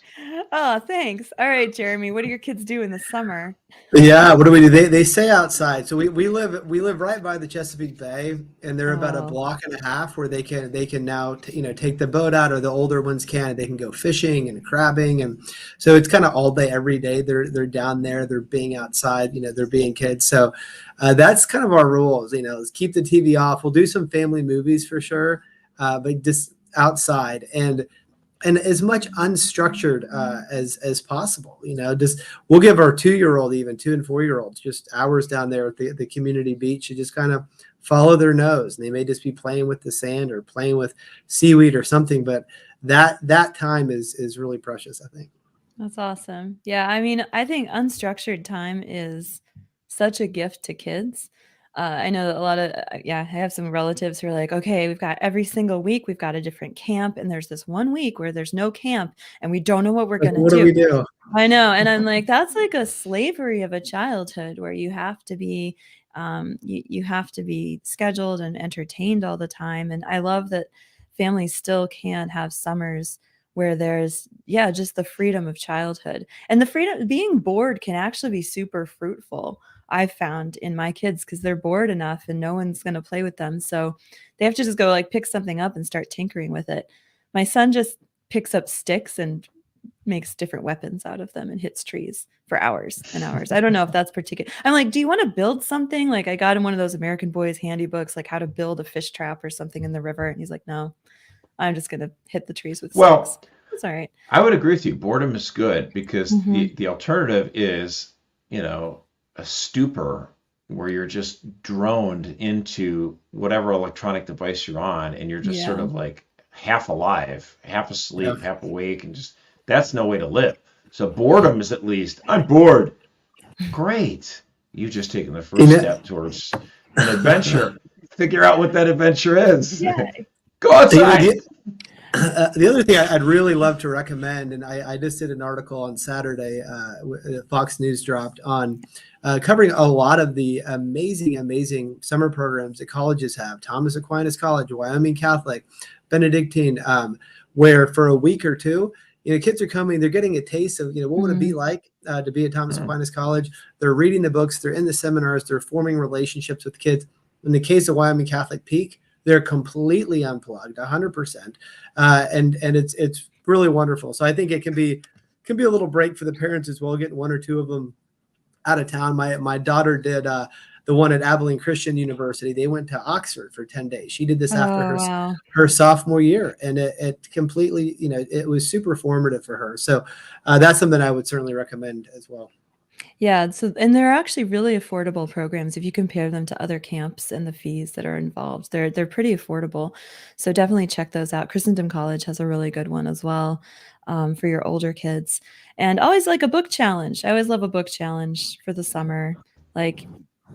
Oh, thanks. All right, Jeremy, what do your kids do in the summer? Yeah, what do we do? They stay outside. So we live right by the Chesapeake Bay, and they're about a block and a half where they can now take the boat out, or the older ones can. They can go fishing and crabbing, and so it's kind of all day every day. They're down there. They're being outside. They're being kids. So that's kind of our rules. Is keep the TV off. We'll do some family movies for sure, but just outside and as much unstructured as possible. Just we'll give our 2-year-old, even 2 and 4-year-olds, just hours down there at the community beach to just kind of follow their nose. And they may just be playing with the sand or playing with seaweed or something, but that time is really precious, I think. That's awesome. Yeah, I mean, I think unstructured time is such a gift to kids. I know that a lot of, I have some relatives who are like, okay, we've got every single week, we've got a different camp. And there's this one week where there's no camp and we don't know what we're going to do. What do we do? I know. And I'm like, that's like a slavery of a childhood where you have to be, you have to be scheduled and entertained all the time. And I love that families still can have summers where there's, just the freedom of childhood. And the freedom, being bored can actually be super fruitful. I've found in my kids, because they're bored enough and no one's going to play with them. So they have to just go pick something up and start tinkering with it. My son just picks up sticks and makes different weapons out of them and hits trees for hours and hours. I don't know if that's particular. I'm like, do you want to build something? I got him one of those American Boys handy books, how to build a fish trap or something in the river. And he's like, no, I'm just going to hit the trees with sticks. It's all right. I would agree with you. Boredom is good because the alternative is, a stupor where you're just droned into whatever electronic device you're on, and you're just sort of half alive, half asleep, half awake, and just that's no way to live. So boredom is at least, I'm bored. Great. You've just taken the first step towards an adventure. Figure out what that adventure is. Yeah. Go outside. The other thing I'd really love to recommend, and I just did an article on Saturday, Fox News dropped on covering a lot of the amazing summer programs that colleges have. Thomas Aquinas College, Wyoming Catholic, Benedictine, where for a week or two, kids are coming, they're getting a taste of, what would it be like to be at Thomas Aquinas College. They're reading the books, they're in the seminars, they're forming relationships with kids. In the case of Wyoming Catholic Peak, they're completely unplugged, 100%, and it's really wonderful. So I think it can be a little break for the parents as well, getting 1 or 2 of them out of town. My daughter did the one at Abilene Christian University. They went to Oxford for 10 days. She did this after her sophomore year, and it completely, it was super formative for her. So that's something I would certainly recommend as well. Yeah. So, and they're actually really affordable programs. If you compare them to other camps and the fees that are involved, they're pretty affordable. So definitely check those out. Christendom College has a really good one as well for your older kids. And always a book challenge. I always love a book challenge for the summer.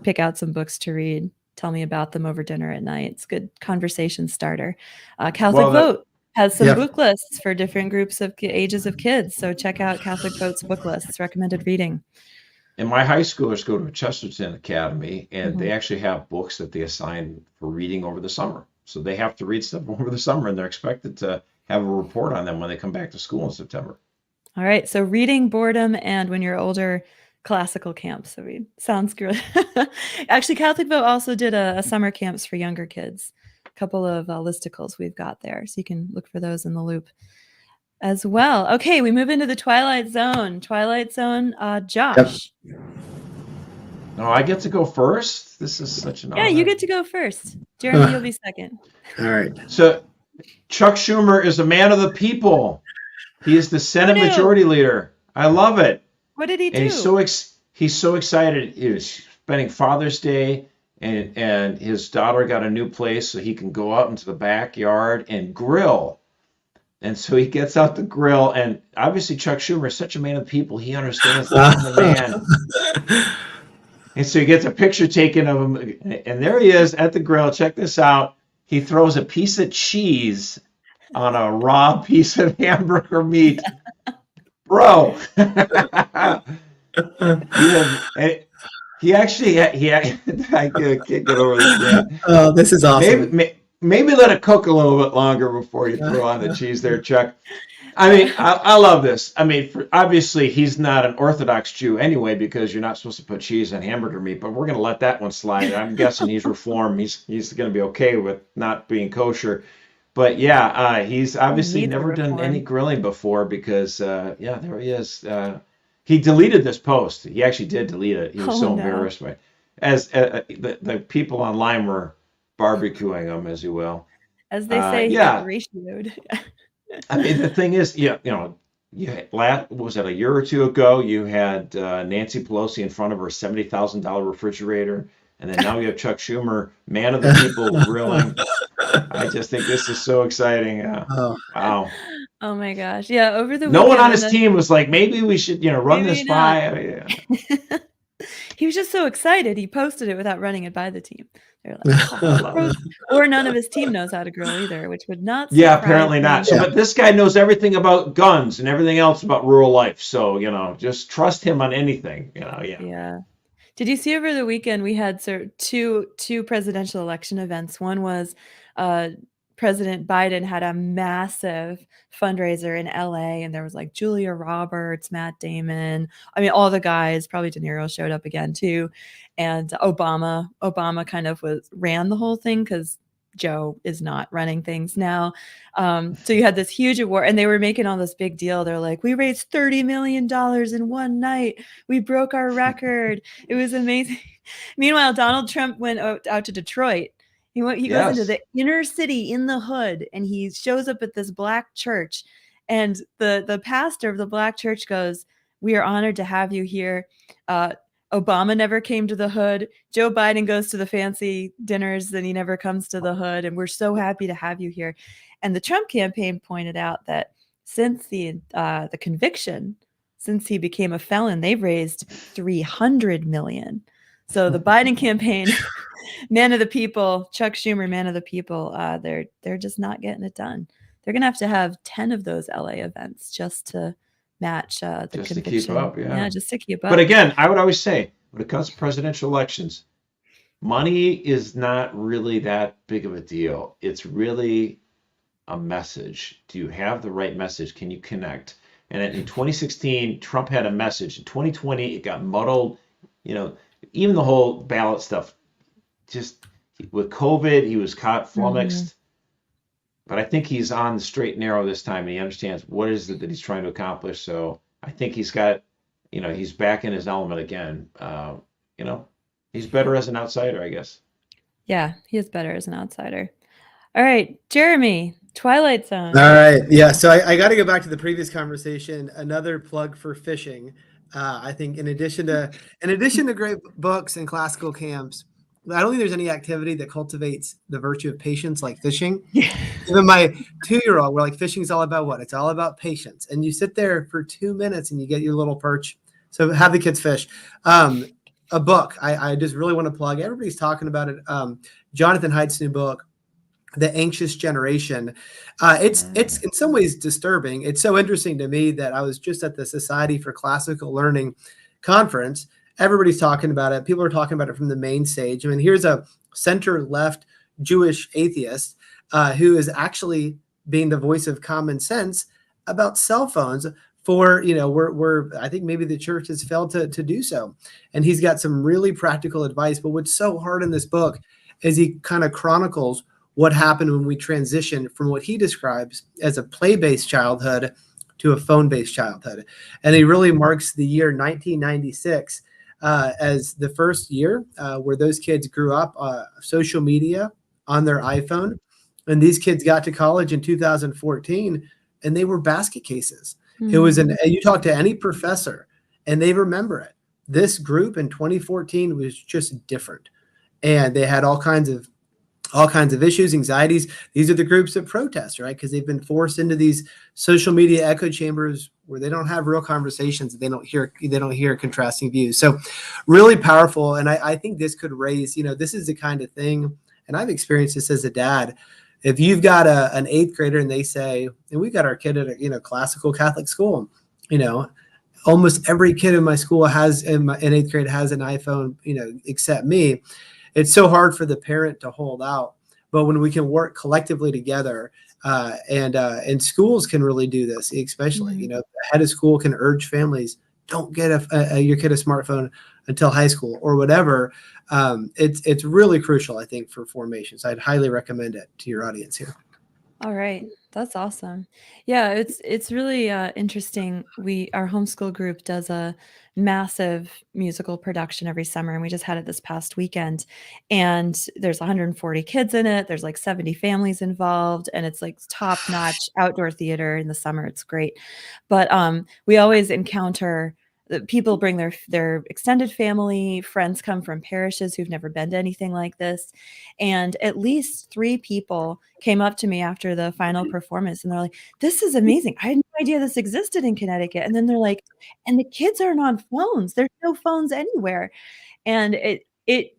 Pick out some books to read. Tell me about them over dinner at night. It's a good conversation starter. CatholicVote has some book lists for different groups of ages of kids. So check out CatholicVote's book lists, recommended reading. And my high schoolers go to Chesterton Academy, and they actually have books that they assign for reading over the summer. So they have to read stuff over the summer, and they're expected to have a report on them when they come back to school in September. All right. So reading, boredom, and when you're older, classical camps. I mean, sounds good. Actually, CatholicVote also did a summer camps for younger kids. A couple of listicles we've got there. So you can look for those in the loop as well. Okay, we move into the Twilight Zone. Twilight Zone, Josh. Yep. Oh, I get to go first? This is such an honor. Yeah, you get to go first. Jeremy, you'll be second. All right. So Chuck Schumer is a man of the people. He is the Senate Majority Leader. I love it. What did he do? And he's so excited. He was spending Father's Day, and his daughter got a new place so he can go out into the backyard and grill. And so he gets out the grill, and obviously Chuck Schumer is such a man of the people. He understands the man. And so he gets a picture taken of him, and there he is at the grill. Check this out. He throws a piece of cheese on a raw piece of hamburger meat. Bro. He actually, I can't get over this. Oh, this is awesome. Maybe let it cook a little bit longer before you throw on the cheese there, Chuck. I mean, I love this. I mean, obviously, he's not an Orthodox Jew anyway, because you're not supposed to put cheese on hamburger meat, but we're going to let that one slide. I'm guessing he's Reformed. He's going to be okay with not being kosher. But yeah, he's obviously never done any grilling before because, there he is. He deleted this post. He actually did delete it. He was so embarrassed by it. As the people online were barbecuing him, as you will. As they say, he got ratioed. I mean, the thing is, was it a year or two ago? You had Nancy Pelosi in front of her $70,000 refrigerator, and then now you have Chuck Schumer, man of the people, grilling. I just think this is so exciting. Wow. Oh my gosh! Yeah, over the no one on his team was like, maybe we should, run this by. He was just so excited. He posted it without running it by the team. They're like, or none of his team knows how to grill either, which would not. Yeah, apparently not. So, but this guy knows everything about guns and everything else about rural life. So just trust him on anything. Yeah. Did you see over the weekend we had two presidential election events? One was President Biden had a massive fundraiser in LA, and there was like Julia Roberts, Matt Damon. I mean, all the guys. Probably De Niro showed up again too, and Obama kind of ran the whole thing because Joe is not running things now. So you had this huge award, and they were making all this big deal. They're like, we raised $30 million in one night. We broke our record. It was amazing. Meanwhile, Donald Trump went out to Detroit. He goes into the inner city in the hood, and he shows up at this black church, and the pastor of the black church goes, "We are honored to have you here. Obama never came to the hood. Joe Biden goes to the fancy dinners, and he never comes to the hood, and we're so happy to have you here." And the Trump campaign pointed out that since the conviction, since he became a felon, they've raised $300 million. So the Biden campaign, man of the people, Chuck Schumer, man of the people, they're just not getting it done. They're going to have 10 of those LA events just to match the conviction. To keep up, yeah, just to keep up. But again, I would always say, when it comes to presidential elections, money is not really that big of a deal. It's really a message. Do you have the right message? Can you connect? And in 2016, Trump had a message. In 2020, it got muddled. Even the whole ballot stuff, just with COVID, he was caught flummoxed. Mm-hmm. But I think he's on the straight and narrow this time, and he understands what is it that he's trying to accomplish. So I think he's got, he's back in his element again. He's better as an outsider, I guess. Yeah, he is better as an outsider. All right, Jeremy, Twilight Zone. All right. Yeah. So I got to go back to the previous conversation. Another plug for fishing. I think in addition to great books and classical camps, I don't think there's any activity that cultivates the virtue of patience like fishing. Yeah. Even my 2-year-old, we're like, fishing is all about what? It's all about patience. And you sit there for 2 minutes and you get your little perch. So have the kids fish. A book I just really want to plug. Everybody's talking about it. Jonathan Haidt's new book, The Anxious Generation. It's in some ways disturbing. It's so interesting to me that I was just at the Society for Classical Learning conference. Everybody's talking about it. People are talking about it from the main stage. I mean, here's a center-left Jewish atheist who is actually being the voice of common sense about cell phones for, where I think maybe the church has failed to do so. And he's got some really practical advice. But what's so hard in this book is he kind of chronicles what happened when we transitioned from what he describes as a play-based childhood to a phone-based childhood. And he really marks the year 1996 as the first year where those kids grew up social media on their iPhone. And these kids got to college in 2014, and they were basket cases. It was you talk to any professor, and they remember it. This group in 2014 was just different, and they had all kinds of issues, anxieties. These are the groups that protest, right? Because they've been forced into these social media echo chambers where they don't have real conversations. They don't hear contrasting views. So really powerful. And I think this could raise, this is the kind of thing, and I've experienced this as a dad. If you've got an eighth grader and they say, and we've got our kid at a classical Catholic school, almost every kid in my school in eighth grade has an iPhone, except me. It's so hard for the parent to hold out. But when we can work collectively together, and schools can really do this, especially, the head of school can urge families, don't get your kid a smartphone until high school or whatever. It's really crucial, I think, for formation. So I'd highly recommend it to your audience here. All right. That's awesome. Yeah, it's really interesting. Our homeschool group does a massive musical production every summer, and we just had it this past weekend. And there's 140 kids in it. There's like 70 families involved, and it's like top-notch outdoor theater in the summer. It's great. But we always encounter people bring their extended family, friends come from parishes who've never been to anything like this. And at least 3 people came up to me after the final performance, and they're like, this is amazing. I had no idea this existed in Connecticut. And then they're like, and the kids aren't on phones. There's no phones anywhere. And it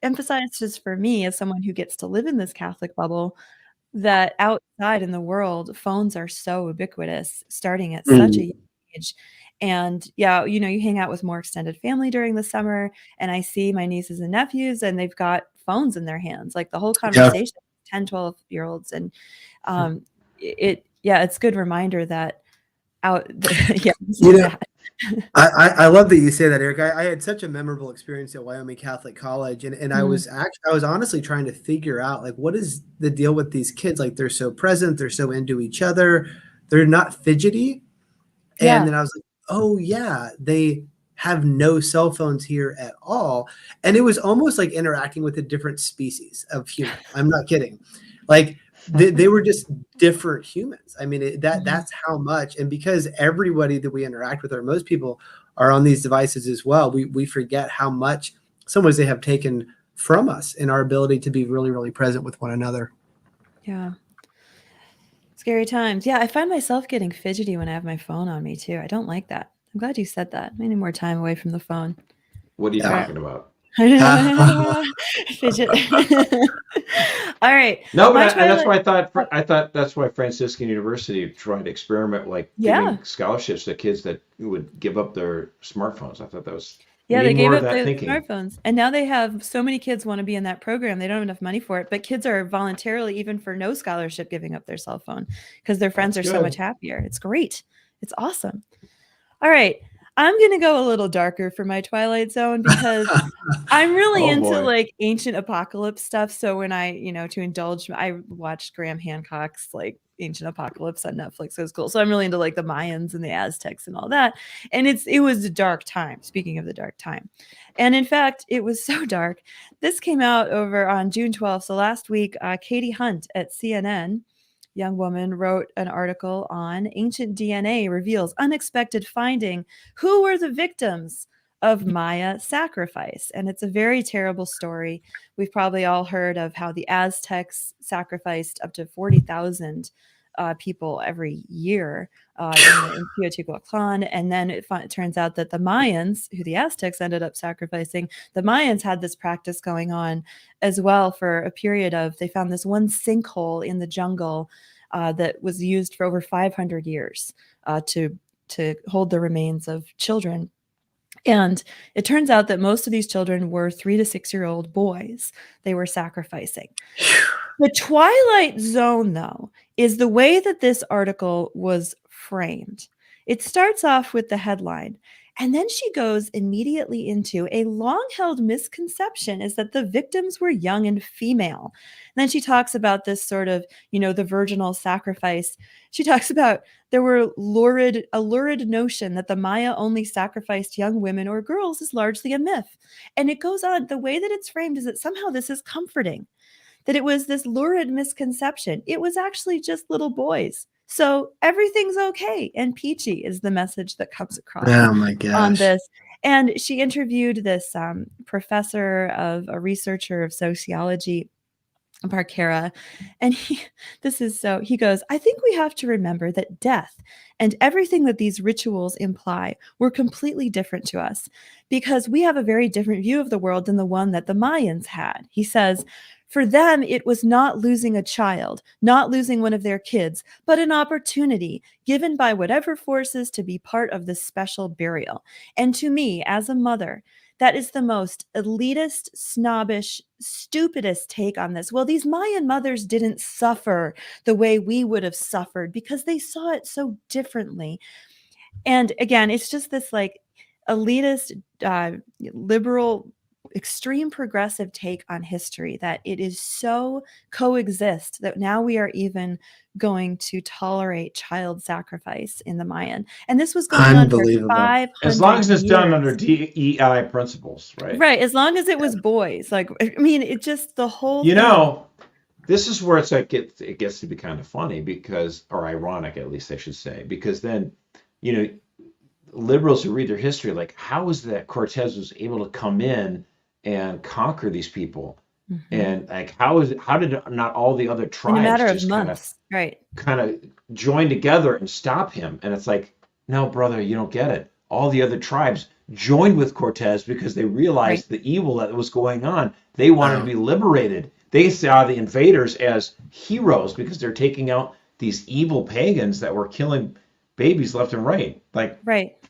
emphasizes for me, as someone who gets to live in this Catholic bubble, that outside in the world, phones are so ubiquitous, starting at such a young age. And yeah, you hang out with more extended family during the summer, and I see my nieces and nephews, and they've got phones in their hands, like the whole conversation, 10, 12-year-olds. And it's a good reminder that I love that you say that, Eric. I had such a memorable experience at Wyoming Catholic College, and I was honestly trying to figure out, like, what is the deal with these kids? Like, they're so present, they're so into each other, they're not fidgety. And then I was like, oh yeah, they have no cell phones here at all. And it was almost like interacting with a different species of human. I'm not kidding. Like they were just different humans. I mean, that's how much. And because everybody that we interact with, or most people, are on these devices as well, we forget how much, some ways, they have taken from us in our ability to be really, really present with one another. Yeah. Scary times. Yeah, I find myself getting fidgety when I have my phone on me too. I don't like that. I'm glad you said that. I need more time away from the phone. What are you talking about? Fidget. All right. No, but that's why I thought that's why Franciscan University tried to experiment, like giving scholarships to kids that would give up their smartphones. I thought that was they gave up their smartphones, and now they have so many kids want to be in that program. They don't have enough money for it, but kids are voluntarily, even for no scholarship, giving up their cell phone because their friends are so much happier. It's great. It's awesome. All right. I'm going to go a little darker for my Twilight Zone because I'm really into like ancient apocalypse stuff. So when I, to indulge, I watched Graham Hancock's like Ancient Apocalypse on Netflix. It was cool. So I'm really into like the Mayans and the Aztecs and all that. And it was a dark time, speaking of the dark time. And in fact, it was so dark. This came out over on June 12th. So last week, Katie Hunt at CNN, young woman, wrote an article on ancient DNA reveals unexpected finding. Who were the victims of Maya sacrifice? And it's a very terrible story. We've probably all heard of how the Aztecs sacrificed up to 40,000 people every year in Teotihuacan. And then it turns out that the Mayans, who the Aztecs ended up sacrificing, the Mayans had this practice going on as well for a period of, they found this one sinkhole in the jungle that was used for over 500 years to hold the remains of children. And it turns out that most of these children were 3 to 6-year-old boys they were sacrificing. The Twilight Zone, though, is the way that this article was framed. It starts off with the headline, and then she goes immediately into a long-held misconception is that the victims were young and female. And then she talks about this sort of, the virginal sacrifice. She talks about there were a lurid notion that the Maya only sacrificed young women or girls is largely a myth. And it goes on. The way that it's framed is that somehow this is comforting, that it was this lurid misconception. It was actually just little boys. So everything's okay and peachy is the message that comes across on this. And she interviewed this professor of a researcher of sociology, Parkera, and he goes, I think we have to remember that death and everything that these rituals imply were completely different to us because we have a very different view of the world than the one that the Mayans had. He says, for them, it was not losing a child, not losing one of their kids, but an opportunity given by whatever forces to be part of this special burial. And to me, as a mother, that is the most elitist, snobbish, stupidest take on this. Well, these Mayan mothers didn't suffer the way we would have suffered because they saw it so differently. And again, it's just this like elitist, liberal, extreme progressive take on history that it is so coexist that now we are even going to tolerate child sacrifice in the Mayan. And this was going on for 500 as long as it's years. done under DEI principles, right? Right. As long as it was boys. Like, I mean, it just the whole thing. This is where it's like it gets to be kind of funny because, or ironic at least I should say, because then, liberals who read their history, like, how is that Cortez was able to come in and conquer these people? Mm-hmm. And like, how did not all the other tribes in a matter of months, kind of join together and stop him? And it's like, no, brother, you don't get it. All the other tribes joined with Cortez because they realized the evil that was going on. They wanted to be liberated. They saw the invaders as heroes because they're taking out these evil pagans that were killing babies left and right. Like,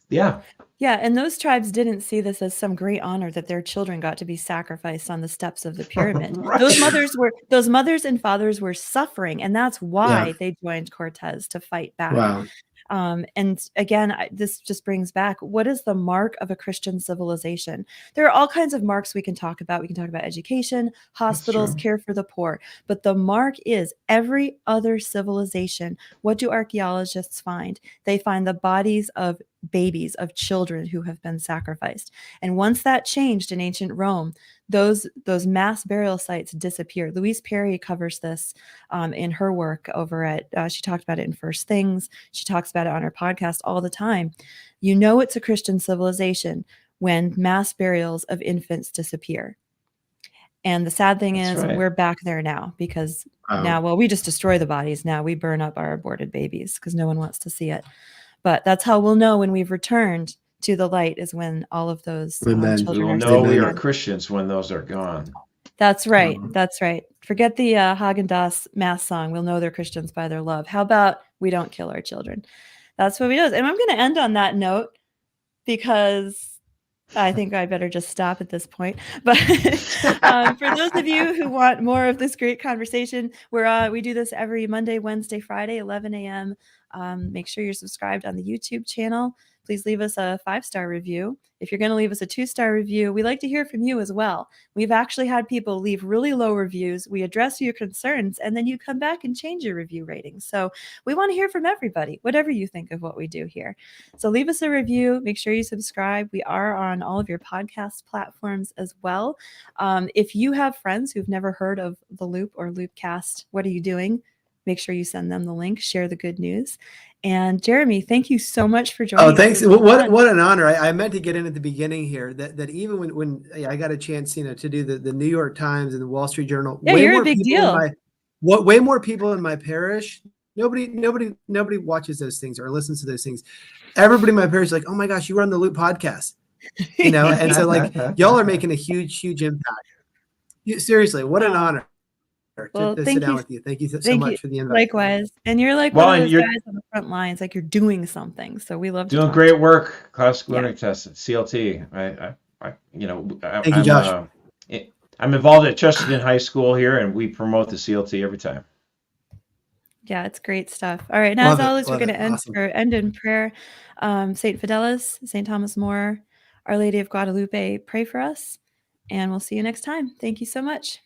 yeah. Yeah, and those tribes didn't see this as some great honor that their children got to be sacrificed on the steps of the pyramid. Those mothers and fathers were suffering, and that's why they joined Cortez to fight back. Wow. And again, this just brings back, what is the mark of a Christian civilization? There are all kinds of marks we can talk about. We can talk about education, hospitals, care for the poor. But the mark is every other civilization. What do archaeologists find? They find the bodies of babies, of children who have been sacrificed. And once that changed in ancient Rome, those mass burial sites disappeared. Louise Perry covers this in her work over at, she talked about it in First Things. She talks about it on her podcast all the time. It's a Christian civilization when mass burials of infants disappear. And the sad thing is we're back there now because now, we just destroy the bodies. Now we burn up our aborted babies because no one wants to see it. But that's how we'll know when we've returned to the light is when all of those children will know we are Christians when those are gone. That's right. That's right. Forget the Haagen-Dazs mass song. We'll know they're Christians by their love. How about we don't kill our children? That's what we do. And I'm going to end on that note because I think I better just stop at this point. But for those of you who want more of this great conversation, we do this every Monday, Wednesday, Friday, 11 a.m. Make sure you're subscribed on the YouTube channel. Please leave us a 5-star review. If you're going to leave us a 2-star review, we like to hear from you as well. We've actually had people leave really low reviews. We address your concerns, and then you come back and change your review rating. So we want to hear from everybody, whatever you think of what we do here. So leave us a review. Make sure you subscribe. We are on all of your podcast platforms as well. If you have friends who've never heard of The Loop or LOOPcast, what are you doing? Make sure you send them the link, share the good news. And Jeremy, thank you so much for joining us. Oh, thanks. What an honor. I meant to get in at the beginning here that even when I got a chance, to do the New York Times and the Wall Street Journal. Yeah, you're a big deal. Way more people in my parish. Nobody watches those things or listens to those things. Everybody in my parish is like, oh my gosh, you were on the Loop podcast. And so like y'all are making a huge impact. Seriously, what an honor. Well, to sit thank down you. with you. Thank you so Thank you. much for the invite. Likewise. And you're like Well, one of and those you're guys on the front lines, like you're doing something. So we love to doing talk. great work, classic Yeah. learning test at CLT. Thank you, Josh. I'm involved at Chesterton High School here, and we promote the CLT every time. Yeah, it's great stuff. All right. Now, as always, we're going to Awesome. end in prayer. St. Fidelis, St. Thomas More, Our Lady of Guadalupe, pray for us. And we'll see you next time. Thank you so much.